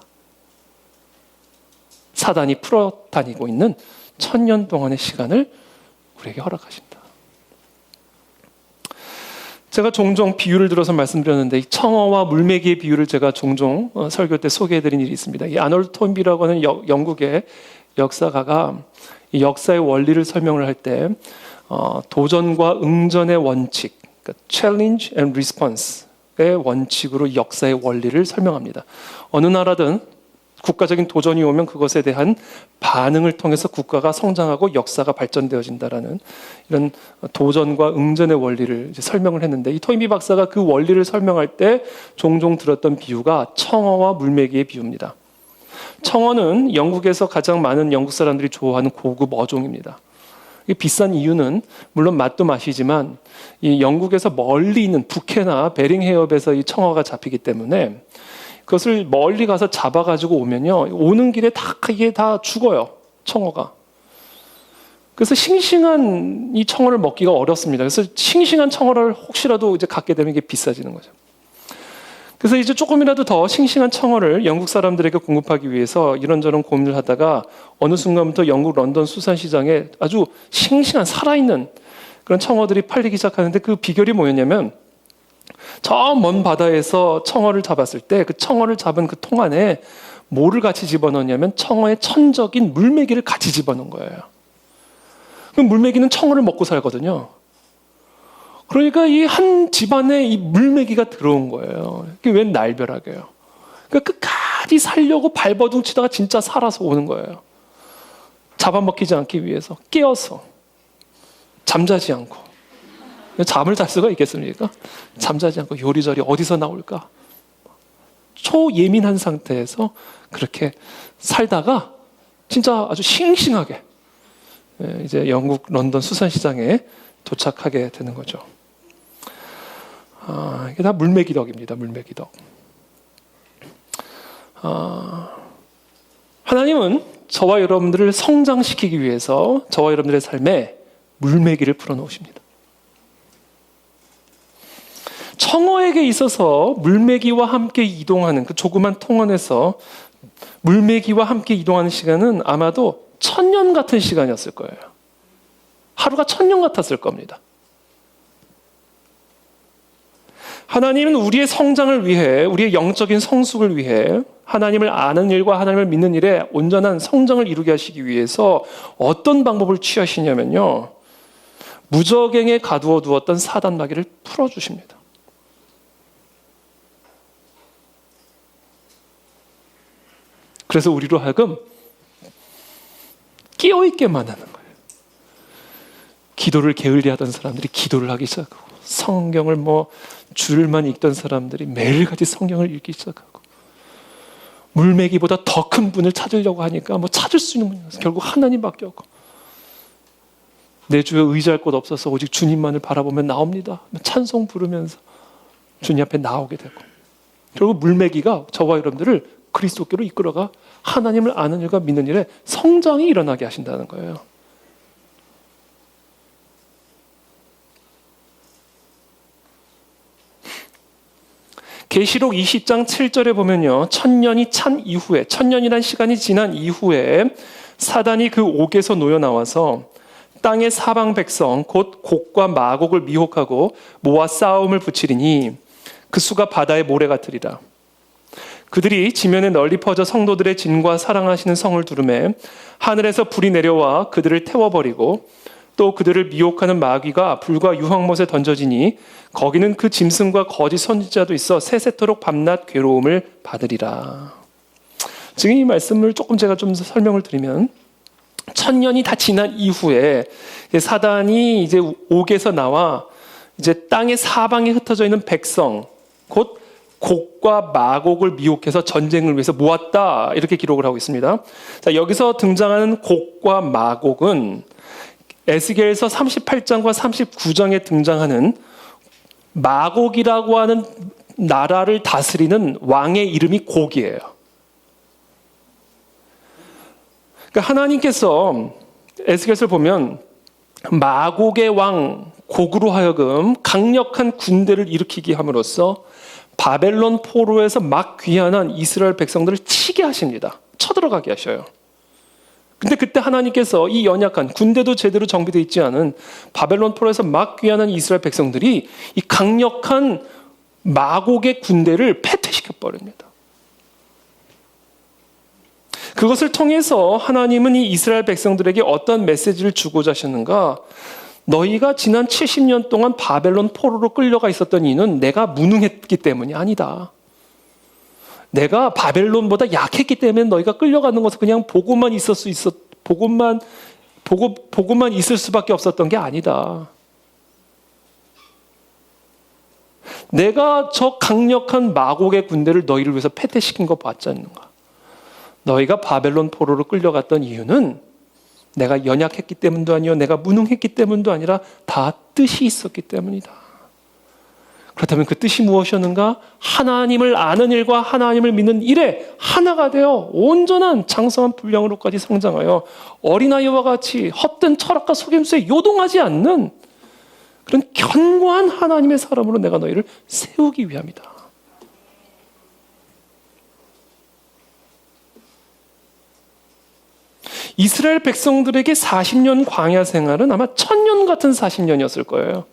사단이 풀어다니고 있는 천년 동안의 시간을 우리에게 허락하신다. 제가 종종 비유를 들어서 말씀드렸는데, 이 청어와 물메기의 비유를 제가 종종 설교 때 소개해드린 일이 있습니다. 이 아놀드 톰비라고 하는 영국의 역사가가 이 역사의 원리를 설명을 할 때 도전과 응전의 원칙, 그러니까 challenge and response의 원칙으로 역사의 원리를 설명합니다. 어느 나라든 국가적인 도전이 오면 그것에 대한 반응을 통해서 국가가 성장하고 역사가 발전되어진다라는 이런 도전과 응전의 원리를 이제 설명을 했는데, 이 토인비 박사가 그 원리를 설명할 때 종종 들었던 비유가 청어와 물메기의 비유입니다. 청어는 영국에서 가장 많은 영국 사람들이 좋아하는 고급 어종입니다. 이게 비싼 이유는 물론 맛도 맛이지만 이 영국에서 멀리 있는 북해나 베링 해협에서 이 청어가 잡히기 때문에 그것을 멀리 가서 잡아가지고 오면요, 오는 길에 이게 다 죽어요, 청어가. 그래서 싱싱한 이 청어를 먹기가 어렵습니다. 그래서 싱싱한 청어를 혹시라도 이제 갖게 되면 이게 비싸지는 거죠. 그래서 이제 조금이라도 더 싱싱한 청어를 영국 사람들에게 공급하기 위해서 이런저런 고민을 하다가 어느 순간부터 영국 런던 수산시장에 아주 싱싱한 살아있는 그런 청어들이 팔리기 시작하는데 그 비결이 뭐였냐면 저 먼 바다에서 청어를 잡았을 때 그 청어를 잡은 그 통 안에 뭐를 같이 집어넣냐면 청어의 천적인 물메기를 같이 집어넣은 거예요. 그럼 물메기는 청어를 먹고 살거든요. 그러니까 이 한 집안에 이 물메기가 들어온 거예요. 그게 웬 날벼락이에요. 그러니까 끝까지 살려고 발버둥 치다가 진짜 살아서 오는 거예요. 잡아먹히지 않기 위해서 깨어서 잠자지 않고. 잠을 잘 수가 있겠습니까? 잠자지 않고 요리조리 어디서 나올까? 초예민한 상태에서 그렇게 살다가 진짜 아주 싱싱하게 이제 영국 런던 수산시장에 도착하게 되는 거죠. 이게 다 물메기덕입니다. 물메기덕. 하나님은 저와 여러분들을 성장시키기 위해서 저와 여러분들의 삶에 물메기를 풀어놓으십니다. 청어에게 있어서 물메기와 함께 이동하는 그 조그만 통 안에서 물메기와 함께 이동하는 시간은 아마도 1000년 같은 시간이었을 거예요. 하루가 1000년 같았을 겁니다. 하나님은 우리의 성장을 위해, 우리의 영적인 성숙을 위해 하나님을 아는 일과 하나님을 믿는 일에 온전한 성장을 이루게 하시기 위해서 어떤 방법을 취하시냐면요. 무적행에 가두어 두었던 사단 마귀를 풀어주십니다. 그래서 우리로 하여금 깨어있게만 하는 거예요. 기도를 게을리하던 사람들이 기도를 하기 시작하고 성경을 줄만 읽던 사람들이 매일같이 성경을 읽기 시작하고 물메기보다 더 큰 분을 찾으려고 하니까 찾을 수 있는 분이 결국 하나님밖에 없고 내 주에 의지할 곳 없어서 오직 주님만을 바라보면 나옵니다. 찬송 부르면서 주님 앞에 나오게 되고 결국 물메기가 저와 여러분들을 그리스도께로 이끌어가 하나님을 아는 일과 믿는 일에 성장이 일어나게 하신다는 거예요. 계시록 20장 7절에 보면요. 1000년이 찬 이후에 1000년이란 시간이 지난 이후에 사단이 그 옥에서 놓여 나와서 땅의 사방 백성 곧 곡과 마곡을 미혹하고 모아 싸움을 붙이리니 그 수가 바다의 모래 같으리라. 그들이 지면에 널리 퍼져 성도들의 진과 사랑하시는 성을 두르매 하늘에서 불이 내려와 그들을 태워버리고 또 그들을 미혹하는 마귀가 불과 유황못에 던져지니 거기는 그 짐승과 거짓 선지자도 있어 세세토록 밤낮 괴로움을 받으리라. 지금 이 말씀을 조금 제가 좀 설명을 드리면 1000년이 다 지난 이후에 사단이 이제 옥에서 나와 이제 땅의 사방에 흩어져 있는 백성 곧 곡과 마곡을 미혹해서 전쟁을 위해서 모았다 이렇게 기록을 하고 있습니다. 자, 여기서 등장하는 곡과 마곡은 에스겔서 38장과 39장에 등장하는 마곡이라고 하는 나라를 다스리는 왕의 이름이 곡이에요. 그러니까 하나님께서 에스겔서를 보면 마곡의 왕 곡으로 하여금 강력한 군대를 일으키게 함으로써 바벨론 포로에서 막 귀환한 이스라엘 백성들을 치게 하십니다. 쳐들어가게 하셔요. 근데 그때 하나님께서 이 연약한 군대도 제대로 정비되어 있지 않은 바벨론 포로에서 막 귀환한 이스라엘 백성들이 이 강력한 마곡의 군대를 패퇴시켜 버립니다. 그것을 통해서 하나님은 이 이스라엘 백성들에게 어떤 메시지를 주고자 하셨는가? 너희가 지난 70년 동안 바벨론 포로로 끌려가 있었던 이유는 내가 무능했기 때문이 아니다. 내가 바벨론보다 약했기 때문에 너희가 끌려가는 것을 그냥 보고만 있을 수밖에 없었던 게 아니다. 내가 저 강력한 마곡의 군대를 너희를 위해서 패퇴시킨 거 봤지 않는가? 너희가 바벨론 포로로 끌려갔던 이유는 내가 연약했기 때문도 아니요, 내가 무능했기 때문도 아니라 다 뜻이 있었기 때문이다. 그렇다면 그 뜻이 무엇이었는가? 하나님을 아는 일과 하나님을 믿는 일에 하나가 되어 온전한 장성한 분량으로까지 성장하여 어린아이와 같이 헛된 철학과 속임수에 요동하지 않는 그런 견고한 하나님의 사람으로 내가 너희를 세우기 위함이다. 이스라엘 백성들에게 40년 광야 생활은 아마 1000년 같은 40년이었을 거예요.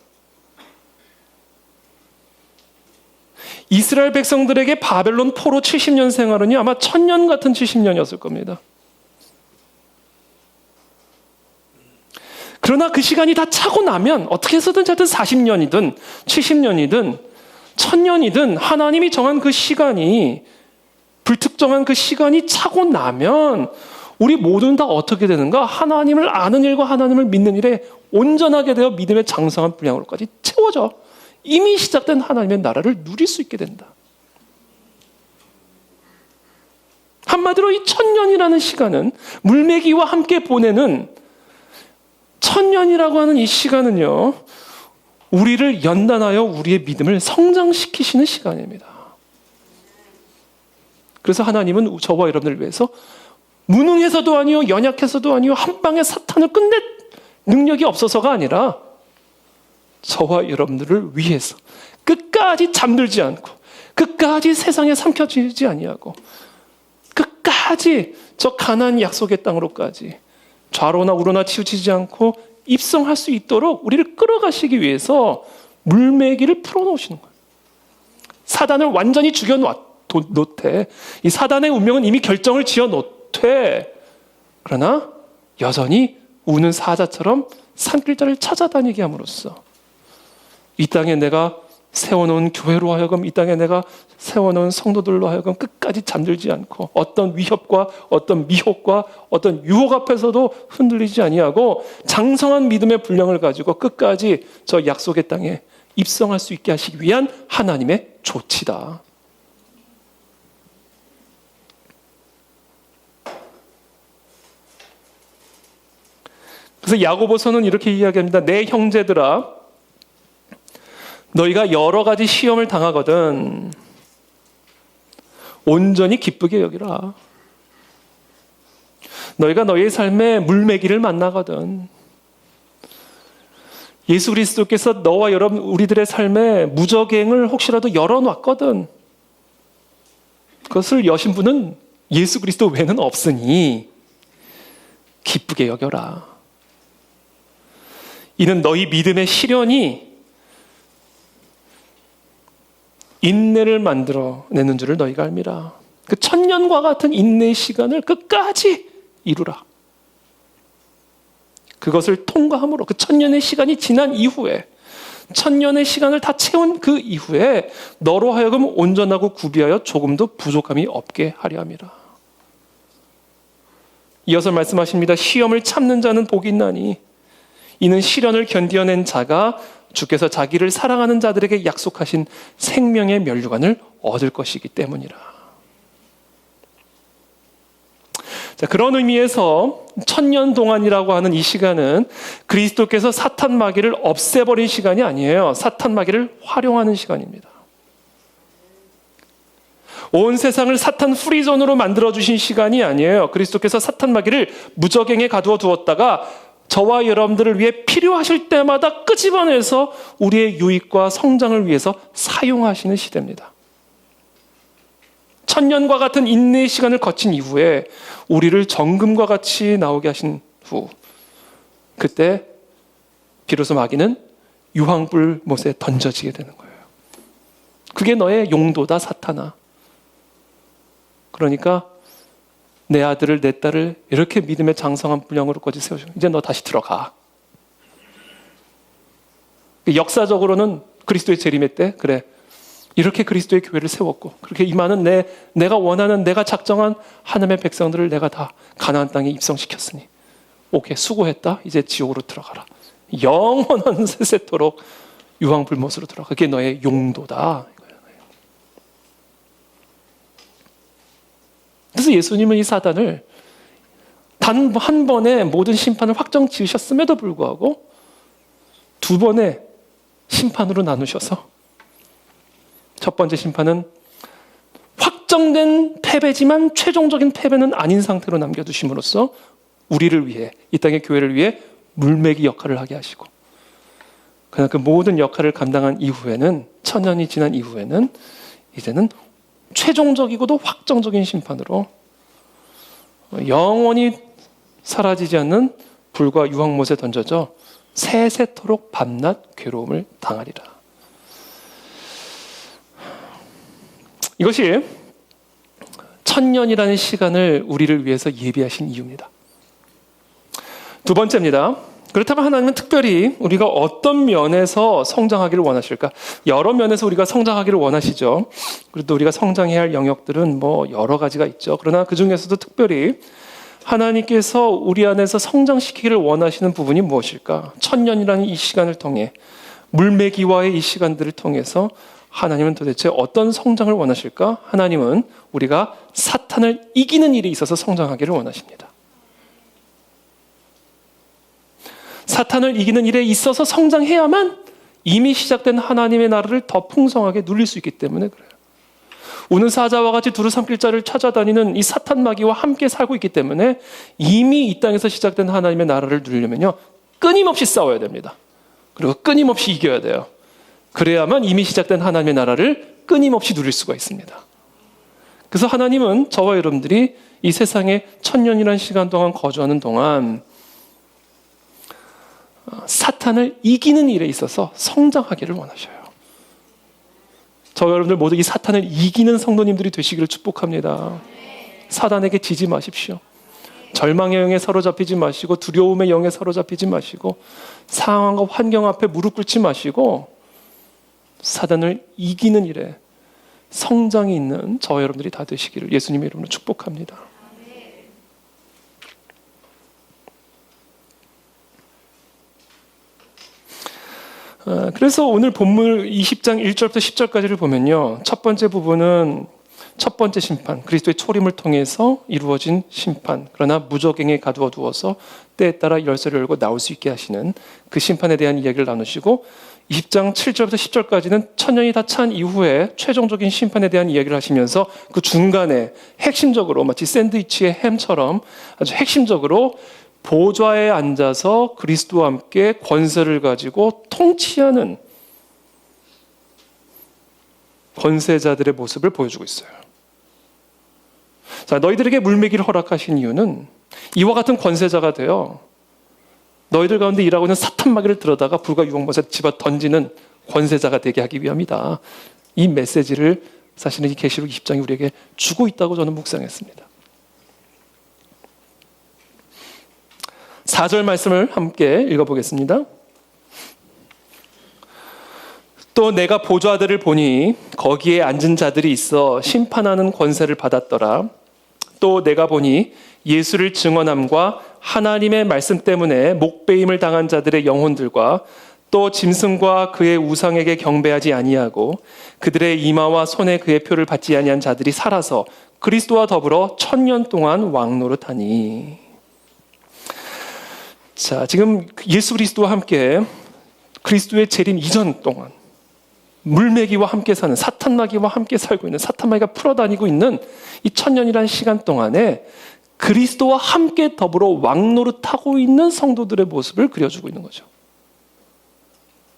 이스라엘 백성들에게 바벨론 포로 70년 생활은요, 아마 1000년 같은 70년이었을 겁니다. 그러나 그 시간이 다 차고 나면 어떻게 해서든 40년이든 70년이든 1000년이든 하나님이 정한 그 시간이, 불특정한 그 시간이 차고 나면 우리 모두는 다 어떻게 되는가? 하나님을 아는 일과 하나님을 믿는 일에 온전하게 되어 믿음의 장성한 분량으로까지 채워져 이미 시작된 하나님의 나라를 누릴 수 있게 된다. 한마디로 이 1000년이라는 시간은, 물매기와 함께 보내는 1000년이라고 하는 이 시간은요, 우리를 연단하여 우리의 믿음을 성장시키시는 시간입니다. 그래서 하나님은 저와 여러분을 위해서 무능해서도 아니요, 연약해서도 아니요, 한 방에 사탄을 끝낼 능력이 없어서가 아니라 저와 여러분들을 위해서 끝까지 잠들지 않고, 끝까지 세상에 삼켜지지 아니하고, 끝까지 저 가나안 약속의 땅으로까지 좌로나 우로나 치우치지 않고 입성할 수 있도록 우리를 끌어가시기 위해서 물매기를 풀어놓으시는 거예요. 사단을 완전히 죽여놓되, 이 사단의 운명은 이미 결정을 지어놓되, 그러나 여전히 우는 사자처럼 산길자를 찾아다니게 함으로써 이 땅에 내가 세워놓은 교회로 하여금, 이 땅에 내가 세워놓은 성도들로 하여금 끝까지 잠들지 않고 어떤 위협과 어떤 미혹과 어떤 유혹 앞에서도 흔들리지 아니하고 장성한 믿음의 분량을 가지고 끝까지 저 약속의 땅에 입성할 수 있게 하시기 위한 하나님의 조치다. 그래서 야고보서는 이렇게 이야기합니다. 내 형제들아, 너희가 여러 가지 시험을 당하거든 온전히 기쁘게 여기라. 너희가 너희의 삶에 물매기를 만나거든, 예수 그리스도께서 너와 여러분 우리들의 삶에 무저갱을 혹시라도 열어놨거든, 그것을 여신 분은 예수 그리스도 외에는 없으니 기쁘게 여겨라. 이는 너희 믿음의 시련이 인내를 만들어내는 줄을 너희가 알미라. 그 1000년과 같은 인내의 시간을 끝까지 이루라. 그것을 통과함으로 그 1000년의 시간이 지난 이후에, 1000년의 시간을 다 채운 그 이후에 너로 하여금 온전하고 구비하여 조금도 부족함이 없게 하려 함이라. 이어서 말씀하십니다. 시험을 참는 자는 복이 있나니 이는 시련을 견디어낸 자가 주께서 자기를 사랑하는 자들에게 약속하신 생명의 면류관을 얻을 것이기 때문이라. 자, 그런 의미에서 1000년 동안이라고 하는 이 시간은 그리스도께서 사탄 마귀를 없애버린 시간이 아니에요. 사탄 마귀를 활용하는 시간입니다. 온 세상을 사탄 프리존으로 만들어주신 시간이 아니에요. 그리스도께서 사탄 마귀를 무저갱에 가두어 두었다가 저와 여러분들을 위해 필요하실 때마다 끄집어내서 우리의 유익과 성장을 위해서 사용하시는 시대입니다. 1000년과 같은 인내의 시간을 거친 이후에 우리를 정금과 같이 나오게 하신 후, 그때 비로소 마귀는 유황불 못에 던져지게 되는 거예요. 그게 너의 용도다, 사탄아. 그러니까 내 아들을, 내 딸을 이렇게 믿음의 장성한 분량으로까지 세워주고, 이제 너 다시 들어가. 역사적으로는 그리스도의 재림의 때, 그래, 이렇게 그리스도의 교회를 세웠고, 그렇게 임하는 내가 원하는, 내가 작정한 하나님의 백성들을 내가 다 가나안 땅에 입성시켰으니 오케이, 수고했다. 이제 지옥으로 들어가라. 영원한 세세토록 유황불못으로 들어가. 그게 너의 용도다. 그래서 예수님은 이 사단을 단 한 번에 모든 심판을 확정 지으셨음에도 불구하고 두 번의 심판으로 나누셔서 첫 번째 심판은 확정된 패배지만 최종적인 패배는 아닌 상태로 남겨두심으로써 우리를 위해, 이 땅의 교회를 위해 물매기 역할을 하게 하시고, 그러나 그 모든 역할을 감당한 이후에는, 천년이 지난 이후에는 이제는 최종적이고도 확정적인 심판으로 영원히 사라지지 않는 불과 유황못에 던져져 세세토록 밤낮 괴로움을 당하리라. 이것이 천년이라는 시간을 우리를 위해서 예비하신 이유입니다. 두 번째입니다. 그렇다면 하나님은 특별히 우리가 어떤 면에서 성장하기를 원하실까? 여러 면에서 우리가 성장하기를 원하시죠. 그래도 우리가 성장해야 할 영역들은 여러 가지가 있죠. 그러나 그 중에서도 특별히 하나님께서 우리 안에서 성장시키기를 원하시는 부분이 무엇일까? 천년이라는 이 시간을 통해, 물매기와의 이 시간들을 통해서 하나님은 도대체 어떤 성장을 원하실까? 하나님은 우리가 사탄을 이기는 일에 있어서 성장하기를 원하십니다. 사탄을 이기는 일에 있어서 성장해야만 이미 시작된 하나님의 나라를 더 풍성하게 누릴 수 있기 때문에 그래요. 우는 사자와 같이 두루 삼킬 자를 찾아다니는 이 사탄 마귀와 함께 살고 있기 때문에 이미 이 땅에서 시작된 하나님의 나라를 누리려면요, 끊임없이 싸워야 됩니다. 그리고 끊임없이 이겨야 돼요. 그래야만 이미 시작된 하나님의 나라를 끊임없이 누릴 수가 있습니다. 그래서 하나님은 저와 여러분들이 이 세상에 천년이라는 시간 동안 거주하는 동안 사탄을 이기는 일에 있어서 성장하기를 원하셔요. 저와 여러분들 모두 이 사탄을 이기는 성도님들이 되시기를 축복합니다. 사단에게 지지 마십시오. 절망의 영에 사로잡히지 마시고, 두려움의 영에 사로잡히지 마시고, 상황과 환경 앞에 무릎 꿇지 마시고, 사단을 이기는 일에 성장이 있는 저와 여러분들이 다 되시기를 예수님의 이름으로 축복합니다. 그래서 오늘 본문 20장 1절부터 10절까지를 보면요, 첫 번째 부분은 첫 번째 심판, 그리스도의 초림을 통해서 이루어진 심판, 그러나 무적행에 가두어 두어서 때에 따라 열쇠를 열고 나올 수 있게 하시는 그 심판에 대한 이야기를 나누시고, 20장 7절부터 10절까지는 천년이 다 찬 이후에 최종적인 심판에 대한 이야기를 하시면서 그 중간에 핵심적으로 마치 샌드위치의 햄처럼 아주 핵심적으로 보좌에 앉아서 그리스도와 함께 권세를 가지고 통치하는 권세자들의 모습을 보여주고 있어요. 자, 너희들에게 물매기를 허락하신 이유는 이와 같은 권세자가 되어 너희들 가운데 일하고 있는 사탄 마귀를 들어다가 불과 유황못에 집어 던지는 권세자가 되게 하기 위함이다. 이 메시지를 사실은 이 계시록 20장이 우리에게 주고 있다고 저는 묵상했습니다. 4절 말씀을 함께 읽어보겠습니다. 또 내가 보좌들을 보니 거기에 앉은 자들이 있어 심판하는 권세를 받았더라. 또 내가 보니 예수를 증언함과 하나님의 말씀 때문에 목베임을 당한 자들의 영혼들과 또 짐승과 그의 우상에게 경배하지 아니하고 그들의 이마와 손에 그의 표를 받지 아니한 자들이 살아서 그리스도와 더불어 천년 동안 왕노릇하니. 자, 지금 예수 그리스도와 함께 그리스도의 재림 이전 동안 물매기와 함께 사는, 사탄 마귀와 함께 살고 있는, 사탄 마귀가 풀어다니고 있는 이 천년이라는 시간 동안에 그리스도와 함께 더불어 왕노릇하고 있는 성도들의 모습을 그려주고 있는 거죠.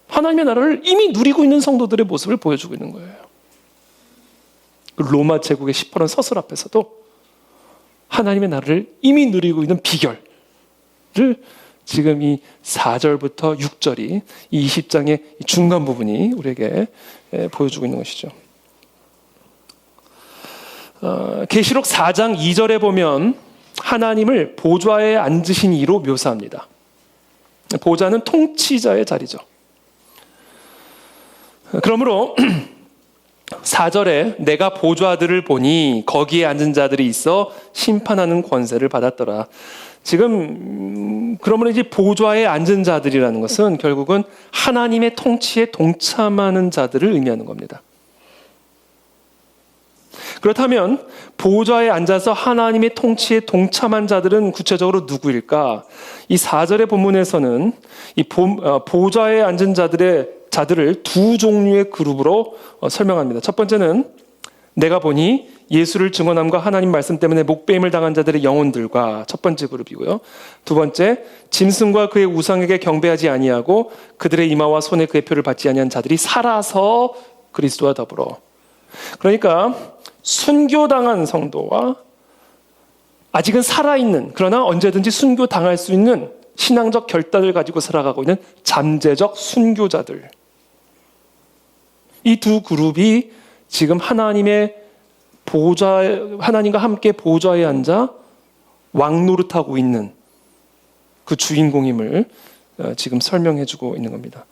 하나님의 나라를 이미 누리고 있는 성도들의 모습을 보여주고 있는 거예요. 로마 제국의 시퍼런 서술 앞에서도 하나님의 나라를 이미 누리고 있는 비결을 지금 이 4절부터 6절이 이 20장의 중간 부분이 우리에게 보여주고 있는 것이죠. 계시록 4장 2절에 보면 하나님을 보좌에 앉으신 이로 묘사합니다. 보좌는 통치자의 자리죠. 그러므로 4절에 내가 보좌들을 보니 거기에 앉은 자들이 있어 심판하는 권세를 받았더라. 지금 그러므로 이제 보좌에 앉은 자들이라는 것은 결국은 하나님의 통치에 동참하는 자들을 의미하는 겁니다. 그렇다면 보좌에 앉아서 하나님의 통치에 동참한 자들은 구체적으로 누구일까? 이 4절의 본문에서는 이 보좌에 앉은 자들의 자들을 두 종류의 그룹으로 설명합니다. 첫 번째는 내가 보니 예수를 증언함과 하나님 말씀 때문에 목배임을 당한 자들의 영혼들과 첫 번째 그룹이고요. 두 번째, 짐승과 그의 우상에게 경배하지 아니하고 그들의 이마와 손에 그의 표를 받지 아니한 자들이 살아서 그리스도와 더불어. 그러니까 순교당한 성도와 아직은 살아있는, 그러나 언제든지 순교당할 수 있는 신앙적 결단을 가지고 살아가고 있는 잠재적 순교자들, 이 두 그룹이 지금 하나님과 함께 보좌에 앉아 왕노릇하고 있는 그 주인공임을 지금 설명해주고 있는 겁니다.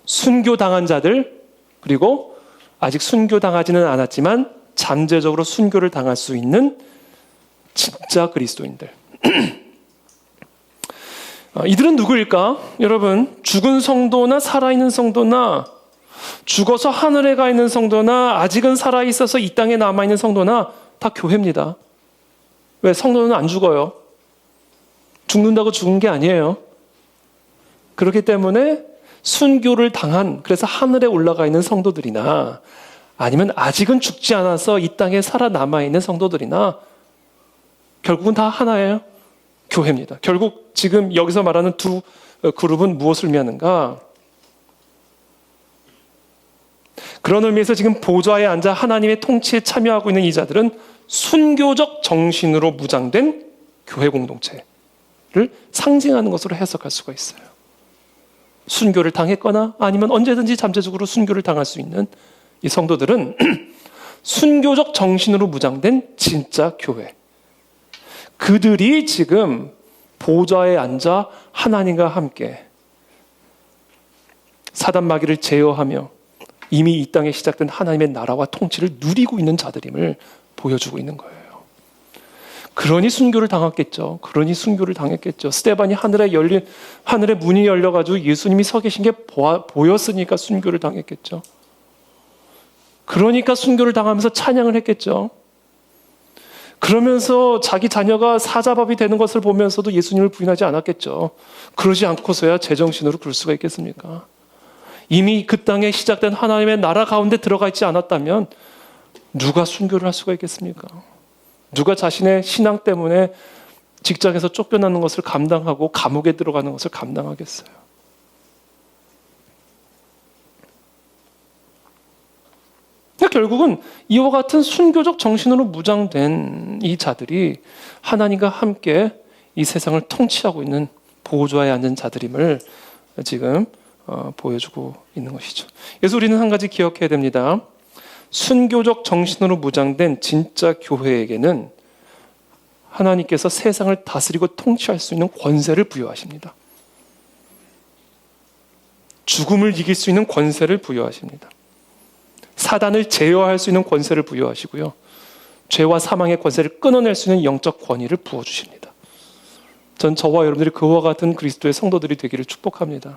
순교당한 자들, 그리고 아직 순교당하지는 않았지만 잠재적으로 순교를 당할 수 있는 진짜 그리스도인들. 이들은 누구일까? 여러분, 죽은 성도나 살아있는 성도나 죽어서 하늘에 가 있는 성도나 아직은 살아있어서 이 땅에 남아있는 성도나 다 교회입니다. 왜? 성도는 안 죽어요. 죽는다고 죽은 게 아니에요. 그렇기 때문에 순교를 당한, 그래서 하늘에 올라가 있는 성도들이나 아니면 아직은 죽지 않아서 이 땅에 살아남아있는 성도들이나 결국은 다 하나예요. 교회입니다. 결국 지금 여기서 말하는 두 그룹은 무엇을 의미하는가? 그런 의미에서 지금 보좌에 앉아 하나님의 통치에 참여하고 있는 이 자들은 순교적 정신으로 무장된 교회 공동체를 상징하는 것으로 해석할 수가 있어요. 순교를 당했거나 아니면 언제든지 잠재적으로 순교를 당할 수 있는 이 성도들은 순교적 정신으로 무장된 진짜 교회. 그들이 지금 보좌에 앉아 하나님과 함께 사단 마귀를 제어하며 이미 이 땅에 시작된 하나님의 나라와 통치를 누리고 있는 자들임을 보여주고 있는 거예요. 그러니 순교를 당했겠죠. 그러니 순교를 당했겠죠. 스데반이 하늘의 문이 열려가지고 예수님이 서 계신 게 보였으니까 순교를 당했겠죠. 그러니까 순교를 당하면서 찬양을 했겠죠. 그러면서 자기 자녀가 사자밥이 되는 것을 보면서도 예수님을 부인하지 않았겠죠. 그러지 않고서야 제정신으로 그럴 수가 있겠습니까? 이미 그 땅에 시작된 하나님의 나라 가운데 들어가 있지 않았다면 누가 순교를 할 수가 있겠습니까? 누가 자신의 신앙 때문에 직장에서 쫓겨나는 것을 감당하고 감옥에 들어가는 것을 감당하겠어요? 결국은 이와 같은 순교적 정신으로 무장된 이 자들이 하나님과 함께 이 세상을 통치하고 있는 보좌에 앉은 자들임을 지금 보여주고 있는 것이죠. 그래서 우리는 한 가지 기억해야 됩니다. 순교적 정신으로 무장된 진짜 교회에게는 하나님께서 세상을 다스리고 통치할 수 있는 권세를 부여하십니다. 죽음을 이길 수 있는 권세를 부여하십니다. 사단을 제어할 수 있는 권세를 부여하시고요. 죄와 사망의 권세를 끊어낼 수 있는 영적 권위를 부어주십니다. 전 저와 여러분들이 그와 같은 그리스도의 성도들이 되기를 축복합니다.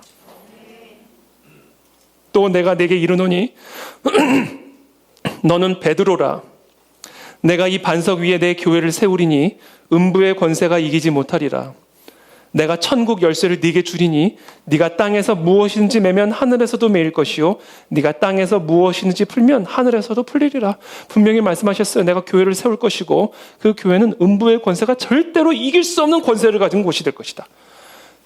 또 내가 네게 이르노니 너는 베드로라. 내가 이 반석 위에 내 교회를 세우리니 음부의 권세가 이기지 못하리라. 내가 천국 열쇠를 네게 주리니 네가 땅에서 무엇이든지 매면 하늘에서도 매일 것이요 네가 땅에서 무엇이든지 풀면 하늘에서도 풀리리라. 분명히 말씀하셨어요. 내가 교회를 세울 것이고 그 교회는 음부의 권세가 절대로 이길 수 없는 권세를 가진 곳이 될 것이다.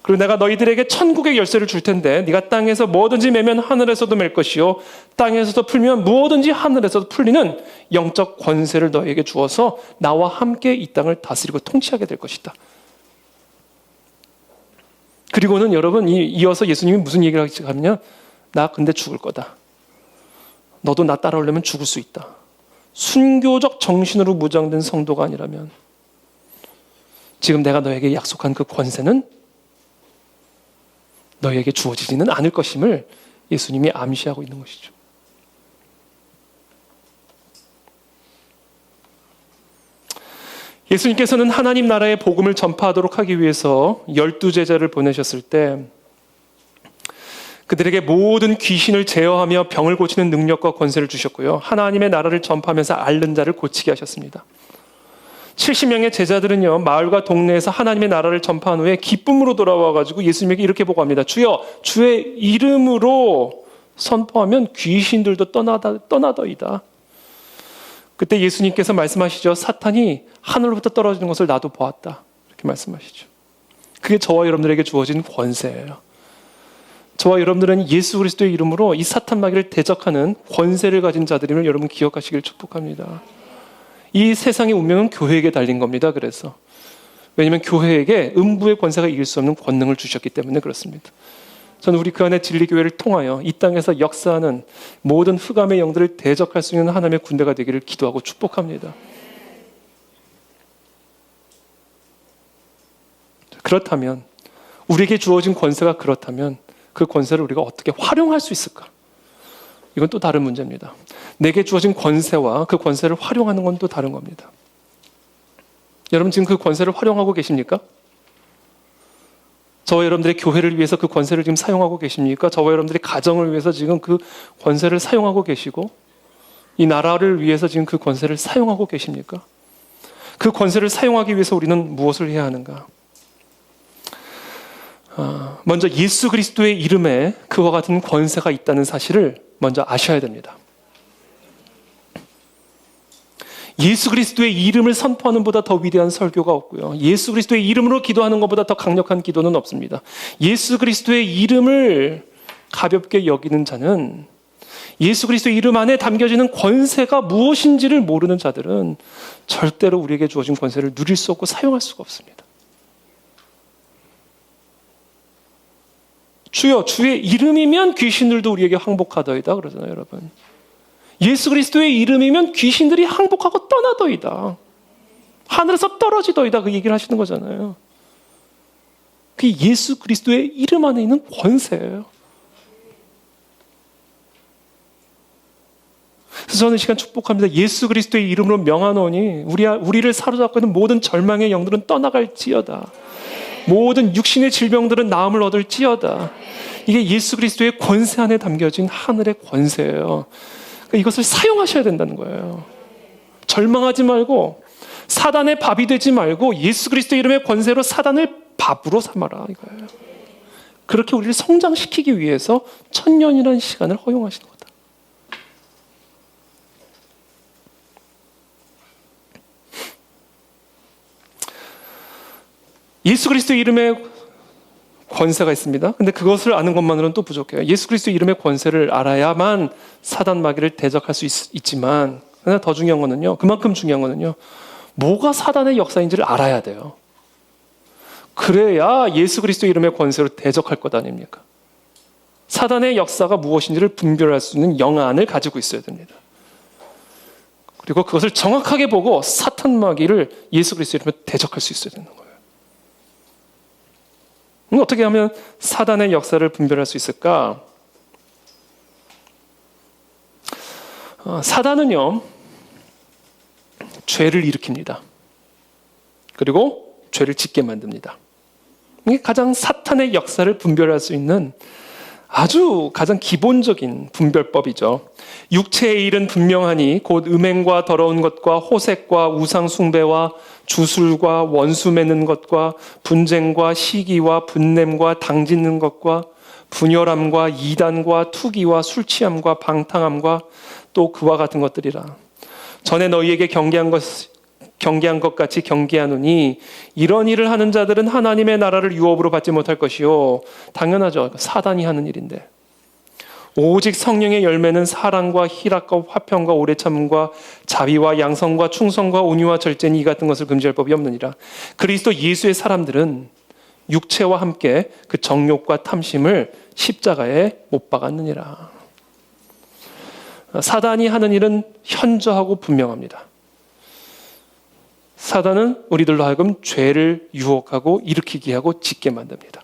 그리고 내가 너희들에게 천국의 열쇠를 줄 텐데 네가 땅에서 뭐든지 매면 하늘에서도 맬 것이요 땅에서도 풀면 무엇든지 하늘에서도 풀리는 영적 권세를 너희에게 주어서 나와 함께 이 땅을 다스리고 통치하게 될 것이다. 그리고는 여러분 이어서 예수님이 무슨 얘기를 하냐면 나 근데 죽을 거다. 너도 나 따라오려면 죽을 수 있다. 순교적 정신으로 무장된 성도가 아니라면 지금 내가 너에게 약속한 그 권세는 너에게 주어지지는 않을 것임을 예수님이 암시하고 있는 것이죠. 예수님께서는 하나님 나라의 복음을 전파하도록 하기 위해서 12제자를 보내셨을 때 그들에게 모든 귀신을 제어하며 병을 고치는 능력과 권세를 주셨고요. 하나님의 나라를 전파하면서 앓는 자를 고치게 하셨습니다. 70명의 제자들은요, 마을과 동네에서 하나님의 나라를 전파한 후에 기쁨으로 돌아와가지고 예수님에게 이렇게 보고합니다. 주여, 주의 이름으로 선포하면 귀신들도 떠나더이다. 그때 예수님께서 말씀하시죠. 사탄이 하늘로부터 떨어지는 것을 나도 보았다. 이렇게 말씀하시죠. 그게 저와 여러분들에게 주어진 권세예요. 저와 여러분들은 예수 그리스도의 이름으로 이 사탄 마귀를 대적하는 권세를 가진 자들임을 여러분 기억하시길 축복합니다. 이 세상의 운명은 교회에게 달린 겁니다. 그래서 왜냐하면 교회에게 음부의 권세가 이길 수 없는 권능을 주셨기 때문에 그렇습니다. 저는 우리 그 안에 진리교회를 통하여 이 땅에서 역사하는 모든 흑암의 영들을 대적할 수 있는 하나님의 군대가 되기를 기도하고 축복합니다. 그렇다면 우리에게 주어진 권세가 그렇다면 그 권세를 우리가 어떻게 활용할 수 있을까? 이건 또 다른 문제입니다. 내게 주어진 권세와 그 권세를 활용하는 건 또 다른 겁니다. 여러분 지금 그 권세를 활용하고 계십니까? 저와 여러분들의 교회를 위해서 그 권세를 지금 사용하고 계십니까? 저와 여러분들의 가정을 위해서 지금 그 권세를 사용하고 계시고 이 나라를 위해서 지금 그 권세를 사용하고 계십니까? 그 권세를 사용하기 위해서 우리는 무엇을 해야 하는가? 먼저 예수 그리스도의 이름에 그와 같은 권세가 있다는 사실을 먼저 아셔야 됩니다. 예수 그리스도의 이름을 선포하는 것보다 더 위대한 설교가 없고요. 예수 그리스도의 이름으로 기도하는 것보다 더 강력한 기도는 없습니다. 예수 그리스도의 이름을 가볍게 여기는 자는, 예수 그리스도의 이름 안에 담겨지는 권세가 무엇인지를 모르는 자들은 절대로 우리에게 주어진 권세를 누릴 수 없고 사용할 수가 없습니다. 주여, 주의 이름이면 귀신들도 우리에게 항복하더이다 그러잖아요, 여러분. 예수 그리스도의 이름이면 귀신들이 항복하고 떠나더이다. 하늘에서 떨어지더이다. 그 얘기를 하시는 거잖아요. 그게 예수 그리스도의 이름 안에 있는 권세예요. 그래서 저는 이 시간 축복합니다. 예수 그리스도의 이름으로 명하노니 우리를 사로잡고 있는 모든 절망의 영들은 떠나갈지어다. 모든 육신의 질병들은 나음을 얻을지어다. 이게 예수 그리스도의 권세 안에 담겨진 하늘의 권세예요. 이것을 사용하셔야 된다는 거예요. 절망하지 말고 사단의 밥이 되지 말고 예수 그리스도 이름의 권세로 사단을 밥으로 삼아라 이거예요. 그렇게 우리를 성장시키기 위해서 1000년이라는 시간을 허용하시는 거다. 예수 그리스도 이름의 권세가 있습니다. 근데 그것을 아는 것만으로는 또 부족해요. 예수 그리스도 이름의 권세를 알아야만 사단 마귀를 대적할 수 있지만, 그러나 더 중요한 거는요, 그만큼 중요한 거는요, 뭐가 사단의 역사인지를 알아야 돼요. 그래야 예수 그리스도 이름의 권세로 대적할 것 아닙니까? 사단의 역사가 무엇인지를 분별할 수 있는 영안을 가지고 있어야 됩니다. 그리고 그것을 정확하게 보고 사탄 마귀를 예수 그리스도 이름으로 대적할 수 있어야 되는 거예요. 어떻게 하면 사단의 역사를 분별할 수 있을까? 사단은요, 죄를 일으킵니다. 그리고 죄를 짓게 만듭니다. 이게 가장 사탄의 역사를 분별할 수 있는 아주 가장 기본적인 분별법이죠. 육체의 일은 분명하니 곧 음행과 더러운 것과 호색과 우상 숭배와 주술과 원수 맺는 것과 분쟁과 시기와 분냄과 당짓는 것과 분열함과 이단과 투기와 술취함과 방탕함과 또 그와 같은 것들이라. 전에 너희에게 경계한 것 같이 경계하노니 이런 일을 하는 자들은 하나님의 나라를 유업으로 받지 못할 것이요. 당연하죠. 사단이 하는 일인데. 오직 성령의 열매는 사랑과 희락과 화평과 오래 참음과 자비와 양성과 충성과 온유와 절제니 이 같은 것을 금지할 법이 없느니라. 그리스도 예수의 사람들은 육체와 함께 그 정욕과 탐심을 십자가에 못 박았느니라. 사단이 하는 일은 현저하고 분명합니다. 사단은 우리들로 하여금 죄를 유혹하고 일으키게 하고 짓게 만듭니다.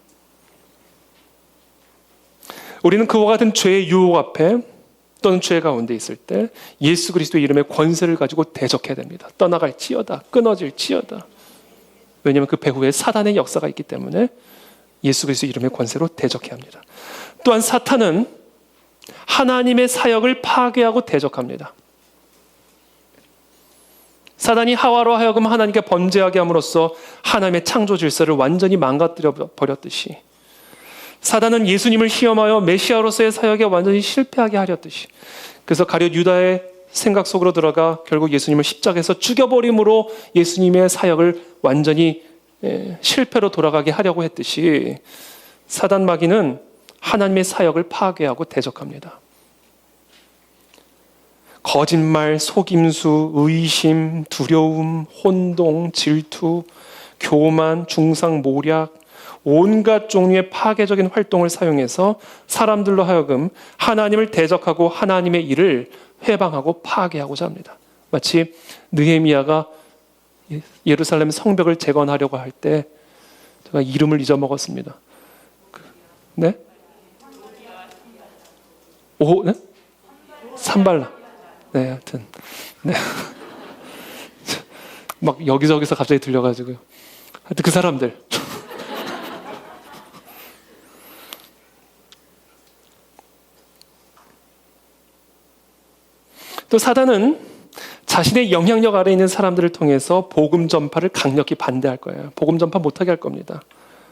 우리는 그와 같은 죄의 유혹 앞에 또는 죄 가운데 있을 때 예수 그리스도의 이름의 권세를 가지고 대적해야 됩니다. 떠나갈지어다, 끊어질지어다. 왜냐하면 그 배후에 사단의 역사가 있기 때문에 예수 그리스도의 이름의 권세로 대적해야 합니다. 또한 사탄은 하나님의 사역을 파괴하고 대적합니다. 사단이 하와로 하여금 하나님께 범죄하게 함으로써 하나님의 창조 질서를 완전히 망가뜨려 버렸듯이 사단은 예수님을 시험하여 메시아로서의 사역에 완전히 실패하게 하렸듯이, 그래서 가룟 유다의 생각 속으로 들어가 결국 예수님을 십자가에서 죽여버림으로 예수님의 사역을 완전히 실패로 돌아가게 하려고 했듯이, 사단 마귀는 하나님의 사역을 파괴하고 대적합니다. 거짓말, 속임수, 의심, 두려움, 혼동, 질투, 교만, 중상모략, 온갖 종류의 파괴적인 활동을 사용해서 사람들로 하여금 하나님을 대적하고 하나님의 일을 회방하고 파괴하고자 합니다. 마치 느헤미야가 예루살렘 성벽을 재건하려고 할 때, 제가 이름을 잊어먹었습니다. 네? 네? 산발라. 네, 하여튼. 네. 막 여기저기서 갑자기 들려가지고요. 하여튼 그 사람들. 또 사단은 자신의 영향력 아래에 있는 사람들을 통해서 복음 전파를 강력히 반대할 거예요. 복음 전파 못하게 할 겁니다.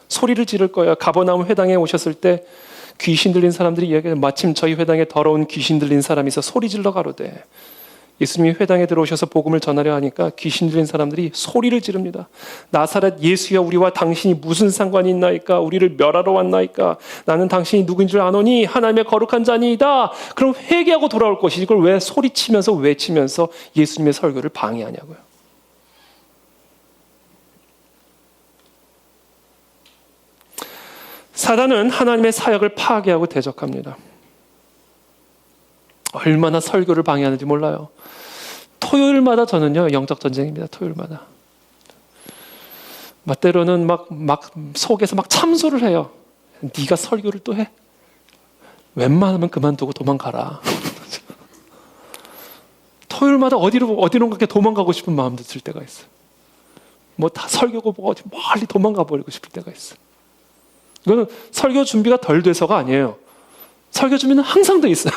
소리를 지를 거예요. 가버나움 회당에 오셨을 때 귀신 들린 사람들이 이야기해요. 마침 저희 회당에 더러운 귀신 들린 사람이 있어 소리 질러 가로되. 예수님이 회당에 들어오셔서 복음을 전하려 하니까 귀신 들린 사람들이 소리를 지릅니다. 나사렛 예수여, 우리와 당신이 무슨 상관이 있나이까? 우리를 멸하러 왔나이까? 나는 당신이 누구인 줄 아노니 하나님의 거룩한 자니이다. 그럼 회개하고 돌아올 것이지, 이걸 왜 소리치면서 외치면서 예수님의 설교를 방해하냐고요. 사단은 하나님의 사역을 파괴하고 대적합니다. 얼마나 설교를 방해하는지 몰라요. 토요일마다 저는요, 영적 전쟁입니다. 토요일마다. 때로는 막 속에서 막 참소를 해요. 네가 설교를 또 해? 웬만하면 그만두고 도망가라. 토요일마다 어디론가 도망가고 싶은 마음도 들 때가 있어요. 다 설교고 보고 어디 멀리 도망가 버리고 싶을 때가 있어요. 이거는 설교 준비가 덜 돼서가 아니에요. 설교 준비는 항상 돼 있어요.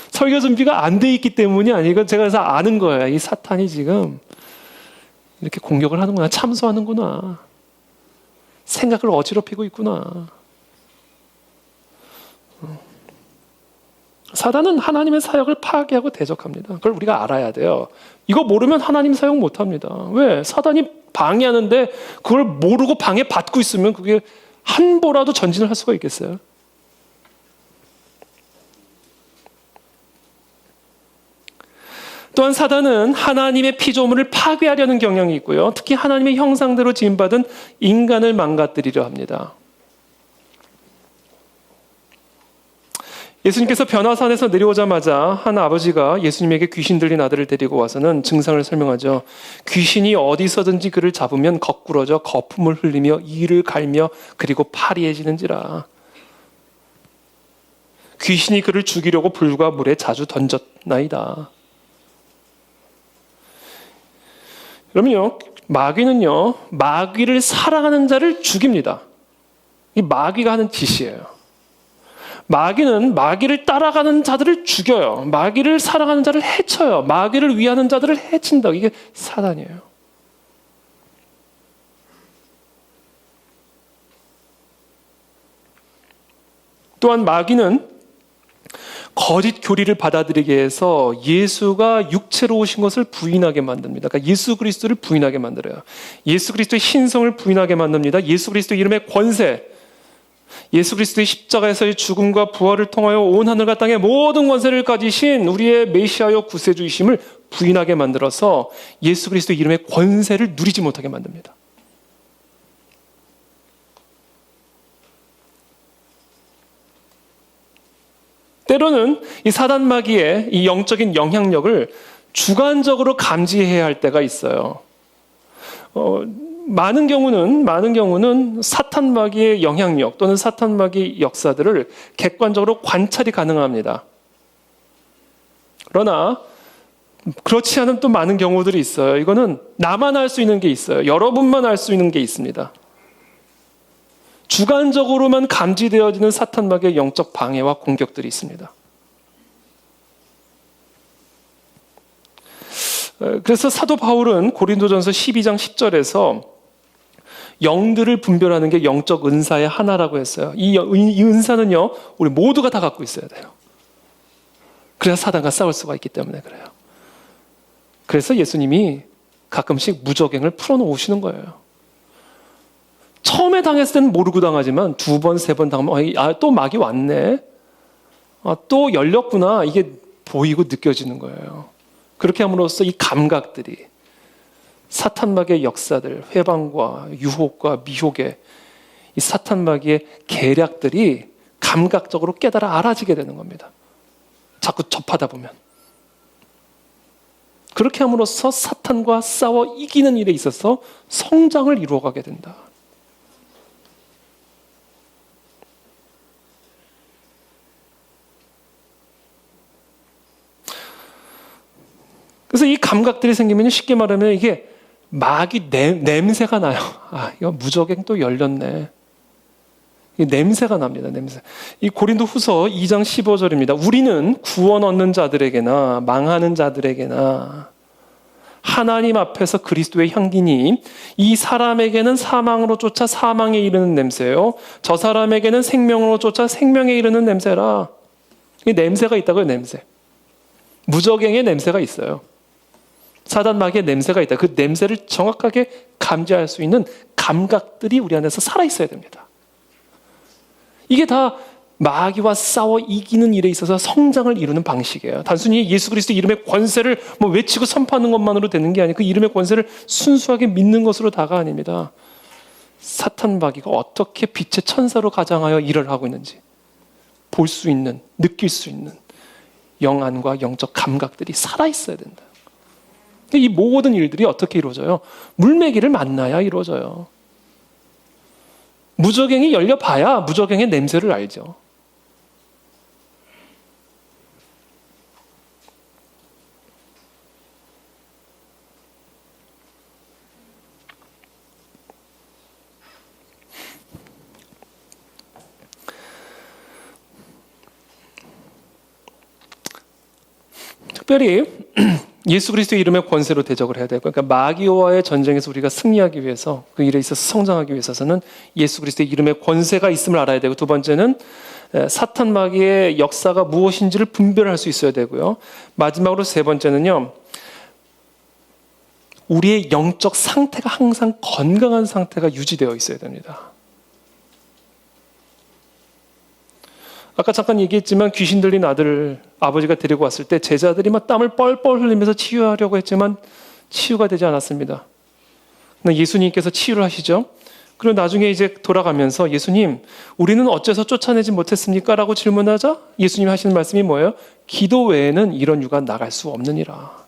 설교 준비가 안 돼 있기 때문이 아니고, 제가 그래서 아는 거예요. 이 사탄이 지금 이렇게 공격을 하는구나, 참소하는구나, 생각을 어지럽히고 있구나. 사단은 하나님의 사역을 파괴하고 대적합니다. 그걸 우리가 알아야 돼요. 이거 모르면 하나님 사역 못합니다. 왜? 사단이 방해하는데 그걸 모르고 방해받고 있으면 그게 한 보라도 전진을 할 수가 있겠어요? 또한 사단은 하나님의 피조물을 파괴하려는 경향이 있고요. 특히 하나님의 형상대로 지음받은 인간을 망가뜨리려 합니다. 예수님께서 변화산에서 내려오자마자 한 아버지가 예수님에게 귀신 들린 아들을 데리고 와서는 증상을 설명하죠. 귀신이 어디서든지 그를 잡으면 거꾸러져 거품을 흘리며 이를 갈며 그리고 파리해지는지라. 귀신이 그를 죽이려고 불과 물에 자주 던졌나이다. 그러면요, 마귀는요, 마귀를 사랑하는 자를 죽입니다. 이 마귀가 하는 짓이에요. 마귀는 마귀를 따라가는 자들을 죽여요. 마귀를 사랑하는 자를 해쳐요. 마귀를 위하는 자들을 해친다. 이게 사단이에요. 또한 마귀는 거짓 교리를 받아들이게 해서 예수가 육체로 오신 것을 부인하게 만듭니다. 그러니까 예수 그리스도를 부인하게 만들어요. 예수 그리스도의 신성을 부인하게 만듭니다. 예수 그리스도 이름의 권세, 예수 그리스도의 십자가에서의 죽음과 부활을 통하여 온 하늘과 땅의 모든 권세를 가지신 우리의 메시아여 구세주이심을 부인하게 만들어서 예수 그리스도 이름의 권세를 누리지 못하게 만듭니다. 때로는 이 사단 마귀의 이 영적인 영향력을 주관적으로 감지해야 할 때가 있어요. 많은 경우는 사탄 마귀의 영향력 또는 사탄 마귀의 역사들을 객관적으로 관찰이 가능합니다. 그러나 그렇지 않은 또 많은 경우들이 있어요. 이거는 나만 알 수 있는 게 있어요. 여러분만 알 수 있는 게 있습니다. 주관적으로만 감지되어지는 사탄 마귀의 영적 방해와 공격들이 있습니다. 그래서 사도 바울은 고린도전서 12장 10절에서 영들을 분별하는 게 영적 은사의 하나라고 했어요. 이 은사는요, 우리 모두가 다 갖고 있어야 돼요. 그래야 사단과 싸울 수가 있기 때문에 그래요. 그래서 예수님이 가끔씩 무적행을 풀어놓으시는 거예요. 처음에 당했을 때는 모르고 당하지만 두 번, 세 번 당하면 또 막이 왔네. 또 열렸구나. 이게 보이고 느껴지는 거예요. 그렇게 함으로써 이 감각들이 사탄마귀의 역사들, 회방과 유혹과 미혹의 이 사탄마귀의 계략들이 감각적으로 깨달아 알아지게 되는 겁니다. 자꾸 접하다 보면. 그렇게 함으로써 사탄과 싸워 이기는 일에 있어서 성장을 이루어가게 된다. 그래서 이 감각들이 생기면 쉽게 말하면 이게 마귀 냄새가 나요. 이거 무적행 또 열렸네. 이 냄새가 납니다. 냄새. 이 고린도 후서 2장 15절입니다. 우리는 구원 얻는 자들에게나 망하는 자들에게나 하나님 앞에서 그리스도의 향기니 이 사람에게는 사망으로 쫓아 사망에 이르는 냄새요. 저 사람에게는 생명으로 쫓아 생명에 이르는 냄새라. 이 냄새가 있다고요, 냄새. 무적행의 냄새가 있어요. 사단 마귀의 냄새가 있다. 그 냄새를 정확하게 감지할 수 있는 감각들이 우리 안에서 살아있어야 됩니다. 이게 다 마귀와 싸워 이기는 일에 있어서 성장을 이루는 방식이에요. 단순히 예수 그리스도 이름의 권세를 외치고 선포하는 것만으로 되는 게 아니고 그 이름의 권세를 순수하게 믿는 것으로 다가 아닙니다. 사탄 마귀가 어떻게 빛의 천사로 가장하여 일을 하고 있는지 볼 수 있는, 느낄 수 있는 영안과 영적 감각들이 살아있어야 된다. 이 모든 일들이 어떻게 이루어져요? 물매기를 만나야 이루어져요. 무적행이 열려봐야 무적행의 냄새를 알죠. 특별히 예수 그리스도의 이름의 권세로 대적을 해야 되고, 그러니까 마귀와의 전쟁에서 우리가 승리하기 위해서, 그 일에 있어서 성장하기 위해서는 예수 그리스도의 이름의 권세가 있음을 알아야 되고, 두 번째는 사탄 마귀의 역사가 무엇인지를 분별할 수 있어야 되고요. 마지막으로 세 번째는요, 우리의 영적 상태가 항상 건강한 상태가 유지되어 있어야 됩니다. 아까 잠깐 얘기했지만 귀신 들린 아들을 아버지가 데리고 왔을 때 제자들이 막 땀을 뻘뻘 흘리면서 치유하려고 했지만 치유가 되지 않았습니다. 근데 예수님께서 치유를 하시죠. 그리고 나중에 이제 돌아가면서 예수님, 우리는 어째서 쫓아내지 못했습니까? 라고 질문하자 예수님 하시는 말씀이 뭐예요? 기도 외에는 이런 유가 나갈 수 없느니라.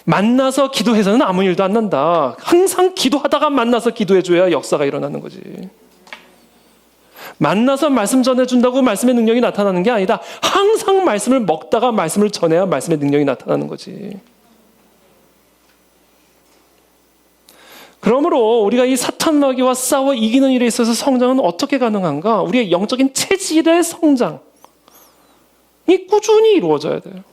만나서 기도해서는 아무 일도 안 난다. 항상 기도하다가 만나서 기도해줘야 역사가 일어나는 거지. 만나서 말씀 전해준다고 말씀의 능력이 나타나는 게 아니다. 항상 말씀을 먹다가 말씀을 전해야 말씀의 능력이 나타나는 거지. 그러므로 우리가 이 사탄 마귀와 싸워 이기는 일에 있어서 성장은 어떻게 가능한가? 우리의 영적인 체질의 성장이 꾸준히 이루어져야 돼요.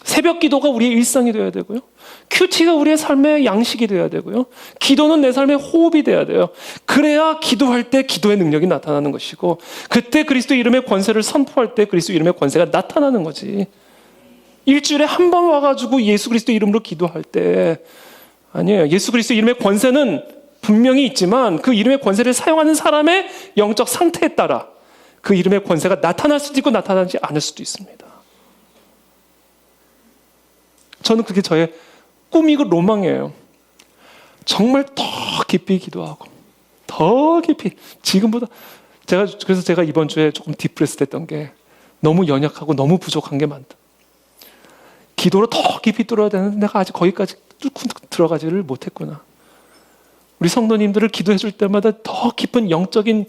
새벽 기도가 우리의 일상이 되어야 되고요. 큐티가 우리의 삶의 양식이 되어야 되고요. 기도는 내 삶의 호흡이 되어야 돼요. 그래야 기도할 때 기도의 능력이 나타나는 것이고, 그때 그리스도 이름의 권세를 선포할 때 그리스도 이름의 권세가 나타나는 거지. 일주일에 한 번 와가지고 예수 그리스도 이름으로 기도할 때 아니에요. 예수 그리스도 이름의 권세는 분명히 있지만 그 이름의 권세를 사용하는 사람의 영적 상태에 따라 그 이름의 권세가 나타날 수도 있고 나타나지 않을 수도 있습니다. 저는 그게 저의 꿈이고 로망이에요. 정말 더 깊이 기도하고 더 깊이, 지금보다 그래서 제가 이번 주에 조금 디프레스 됐던 게 너무 연약하고 너무 부족한 게 많다. 기도로 더 깊이 뚫어야 되는데 내가 아직 거기까지 뚫고 들어가지를 못했구나. 우리 성도님들을 기도해 줄 때마다 더 깊은 영적인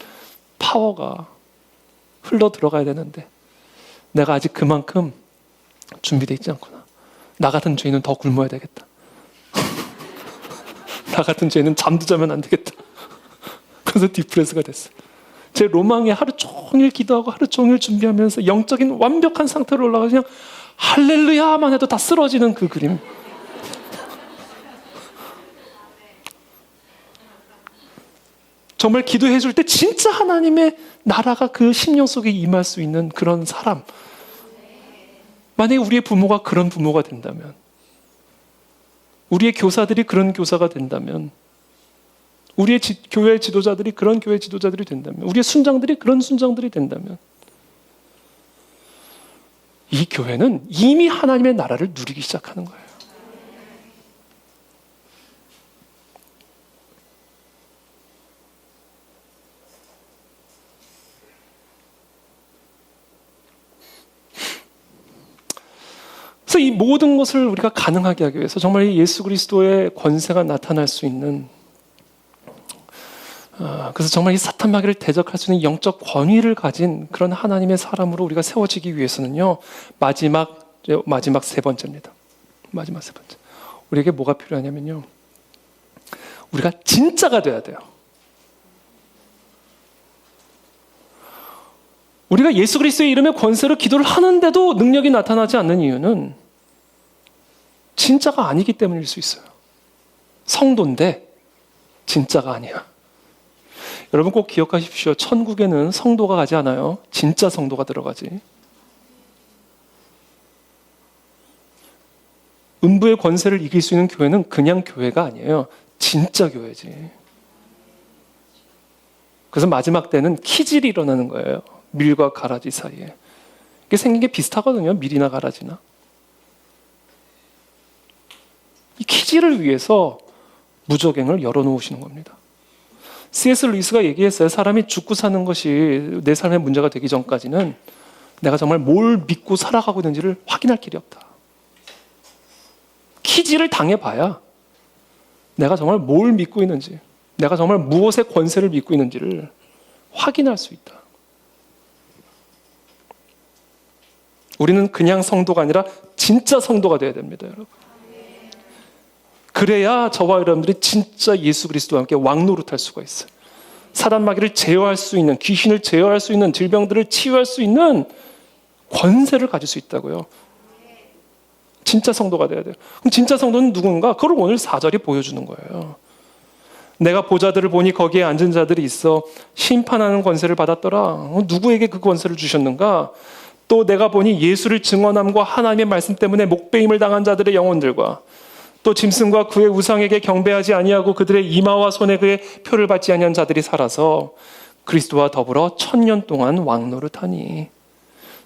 파워가 흘러 들어가야 되는데 내가 아직 그만큼 준비되어 있지 않구나. 나 같은 죄인은 더 굶어야 되겠다. 나 같은 죄인은 잠도 자면 안 되겠다. 그래서 디프레스가 됐어. 제 로망에 하루 종일 기도하고 하루 종일 준비하면서 영적인 완벽한 상태로 올라가서 그냥 할렐루야만 해도 다 쓰러지는 그 그림. 정말 기도해 줄 때 진짜 하나님의 나라가 그 심령 속에 임할 수 있는 그런 사람. 만약에 우리의 부모가 그런 부모가 된다면, 우리의 교사들이 그런 교사가 된다면, 우리의 교회 지도자들이 그런 교회 지도자들이 된다면, 우리의 순장들이 그런 순장들이 된다면, 이 교회는 이미 하나님의 나라를 누리기 시작하는 거예요. 그래서 이 모든 것을 우리가 가능하게 하기 위해서 정말 이 예수 그리스도의 권세가 나타날 수 있는, 그래서 정말 이 사탄 마귀를 대적할 수 있는 영적 권위를 가진 그런 하나님의 사람으로 우리가 세워지기 위해서는요, 마지막 세 번째입니다. 마지막 세 번째. 우리에게 뭐가 필요하냐면요, 우리가 진짜가 돼야 돼요. 우리가 예수 그리스도의 이름의 권세로 기도를 하는데도 능력이 나타나지 않는 이유는 진짜가 아니기 때문일 수 있어요. 성도인데 진짜가 아니야. 여러분 꼭 기억하십시오. 천국에는 성도가 가지 않아요. 진짜 성도가 들어가지. 음부의 권세를 이길 수 있는 교회는 그냥 교회가 아니에요. 진짜 교회지. 그래서 마지막 때는 키질이 일어나는 거예요. 밀과 가라지 사이에. 이게 생긴 게 비슷하거든요. 밀이나 가라지나. 이 키질을 위해서 무저갱을 열어놓으시는 겁니다. C.S. 루이스가 얘기했어요. 사람이 죽고 사는 것이 내 삶의 문제가 되기 전까지는 내가 정말 뭘 믿고 살아가고 있는지를 확인할 길이 없다. 키질을 당해봐야 내가 정말 뭘 믿고 있는지, 내가 정말 무엇의 권세를 믿고 있는지를 확인할 수 있다. 우리는 그냥 성도가 아니라 진짜 성도가 되어야 됩니다, 여러분. 그래야 저와 여러분들이 진짜 예수 그리스도와 함께 왕노릇할 수가 있어요. 사단 마귀를 제어할 수 있는, 귀신을 제어할 수 있는, 질병들을 치유할 수 있는 권세를 가질 수 있다고요. 진짜 성도가 돼야 돼요. 그럼 진짜 성도는 누군가? 그걸 오늘 4절이 보여주는 거예요. 내가 보자들을 보니 거기에 앉은 자들이 있어 심판하는 권세를 받았더라. 누구에게 그 권세를 주셨는가? 또 내가 보니 예수를 증언함과 하나님의 말씀 때문에 목배임을 당한 자들의 영혼들과 또 짐승과 그의 우상에게 경배하지 아니하고 그들의 이마와 손에 그의 표를 받지 아니한 자들이 살아서 그리스도와 더불어 1000년 동안 왕노릇하니.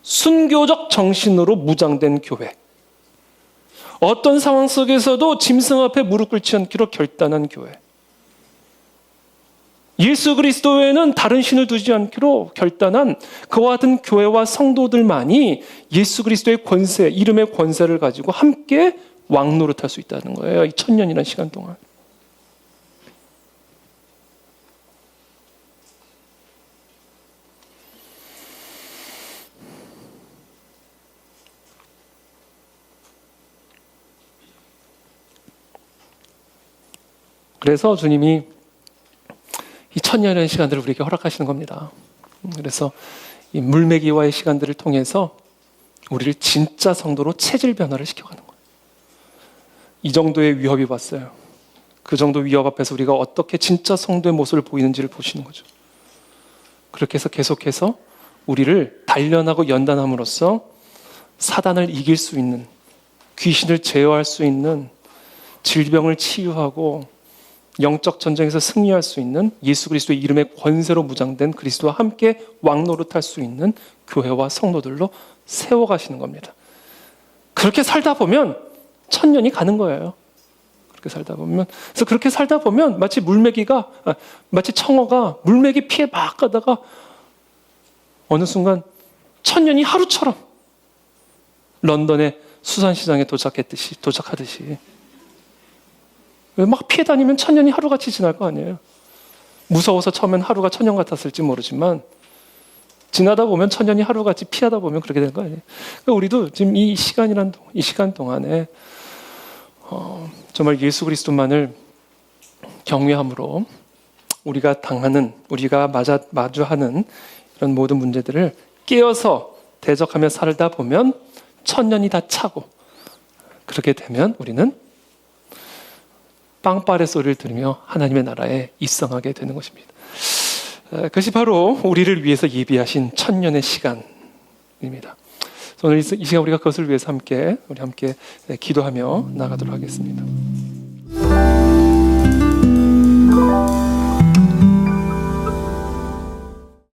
순교적 정신으로 무장된 교회. 어떤 상황 속에서도 짐승 앞에 무릎 꿇지 않기로 결단한 교회. 예수 그리스도에는 다른 신을 두지 않기로 결단한 그와 같은 교회와 성도들만이 예수 그리스도의 권세, 이름의 권세를 가지고 함께 왕노릇할 수 있다는 거예요. 이 1000년이라는 시간 동안. 그래서 주님이 이 1000년이라는 시간들을 우리에게 허락하시는 겁니다. 그래서 이 물매기와의 시간들을 통해서 우리를 진짜 성도로 체질 변화를 시켜가는 거예요. 이 정도의 위협이 왔어요. 그 정도 위협 앞에서 우리가 어떻게 진짜 성도의 모습을 보이는지를 보시는 거죠. 그렇게 해서 계속해서 우리를 단련하고 연단함으로써 사단을 이길 수 있는, 귀신을 제어할 수 있는, 질병을 치유하고 영적 전쟁에서 승리할 수 있는 예수 그리스도의 이름의 권세로 무장된 그리스도와 함께 왕노릇할 수 있는 교회와 성도들로 세워가시는 겁니다. 그렇게 살다 보면 1000년이 가는 거예요. 그렇게 살다 보면. 그래서 그렇게 살다 보면 마치 마치 청어가 물매기 피해 막 가다가 어느 순간 1000년이 하루처럼 런던의 수산시장에 도착하듯이 막 피해 다니면 1000년이 하루같이 지날 거 아니에요. 무서워서 처음엔 하루가 1000년 같았을지 모르지만 지나다 보면 1000년이 하루같이 피하다 보면 그렇게 되는 거 아니에요. 그러니까 우리도 지금 이 시간 동안에 정말 예수 그리스도만을 경외함으로 우리가 마주하는 이런 모든 문제들을 깨어서 대적하며 살다 보면 1000년이 다 차고, 그렇게 되면 우리는 빵빠레 소리를 들으며 하나님의 나라에 입성하게 되는 것입니다. 그것이 바로 우리를 위해서 예비하신 천년의 시간입니다. 오늘 이 시간 우리가 그것을 위해서 함께 기도하며 나가도록 하겠습니다.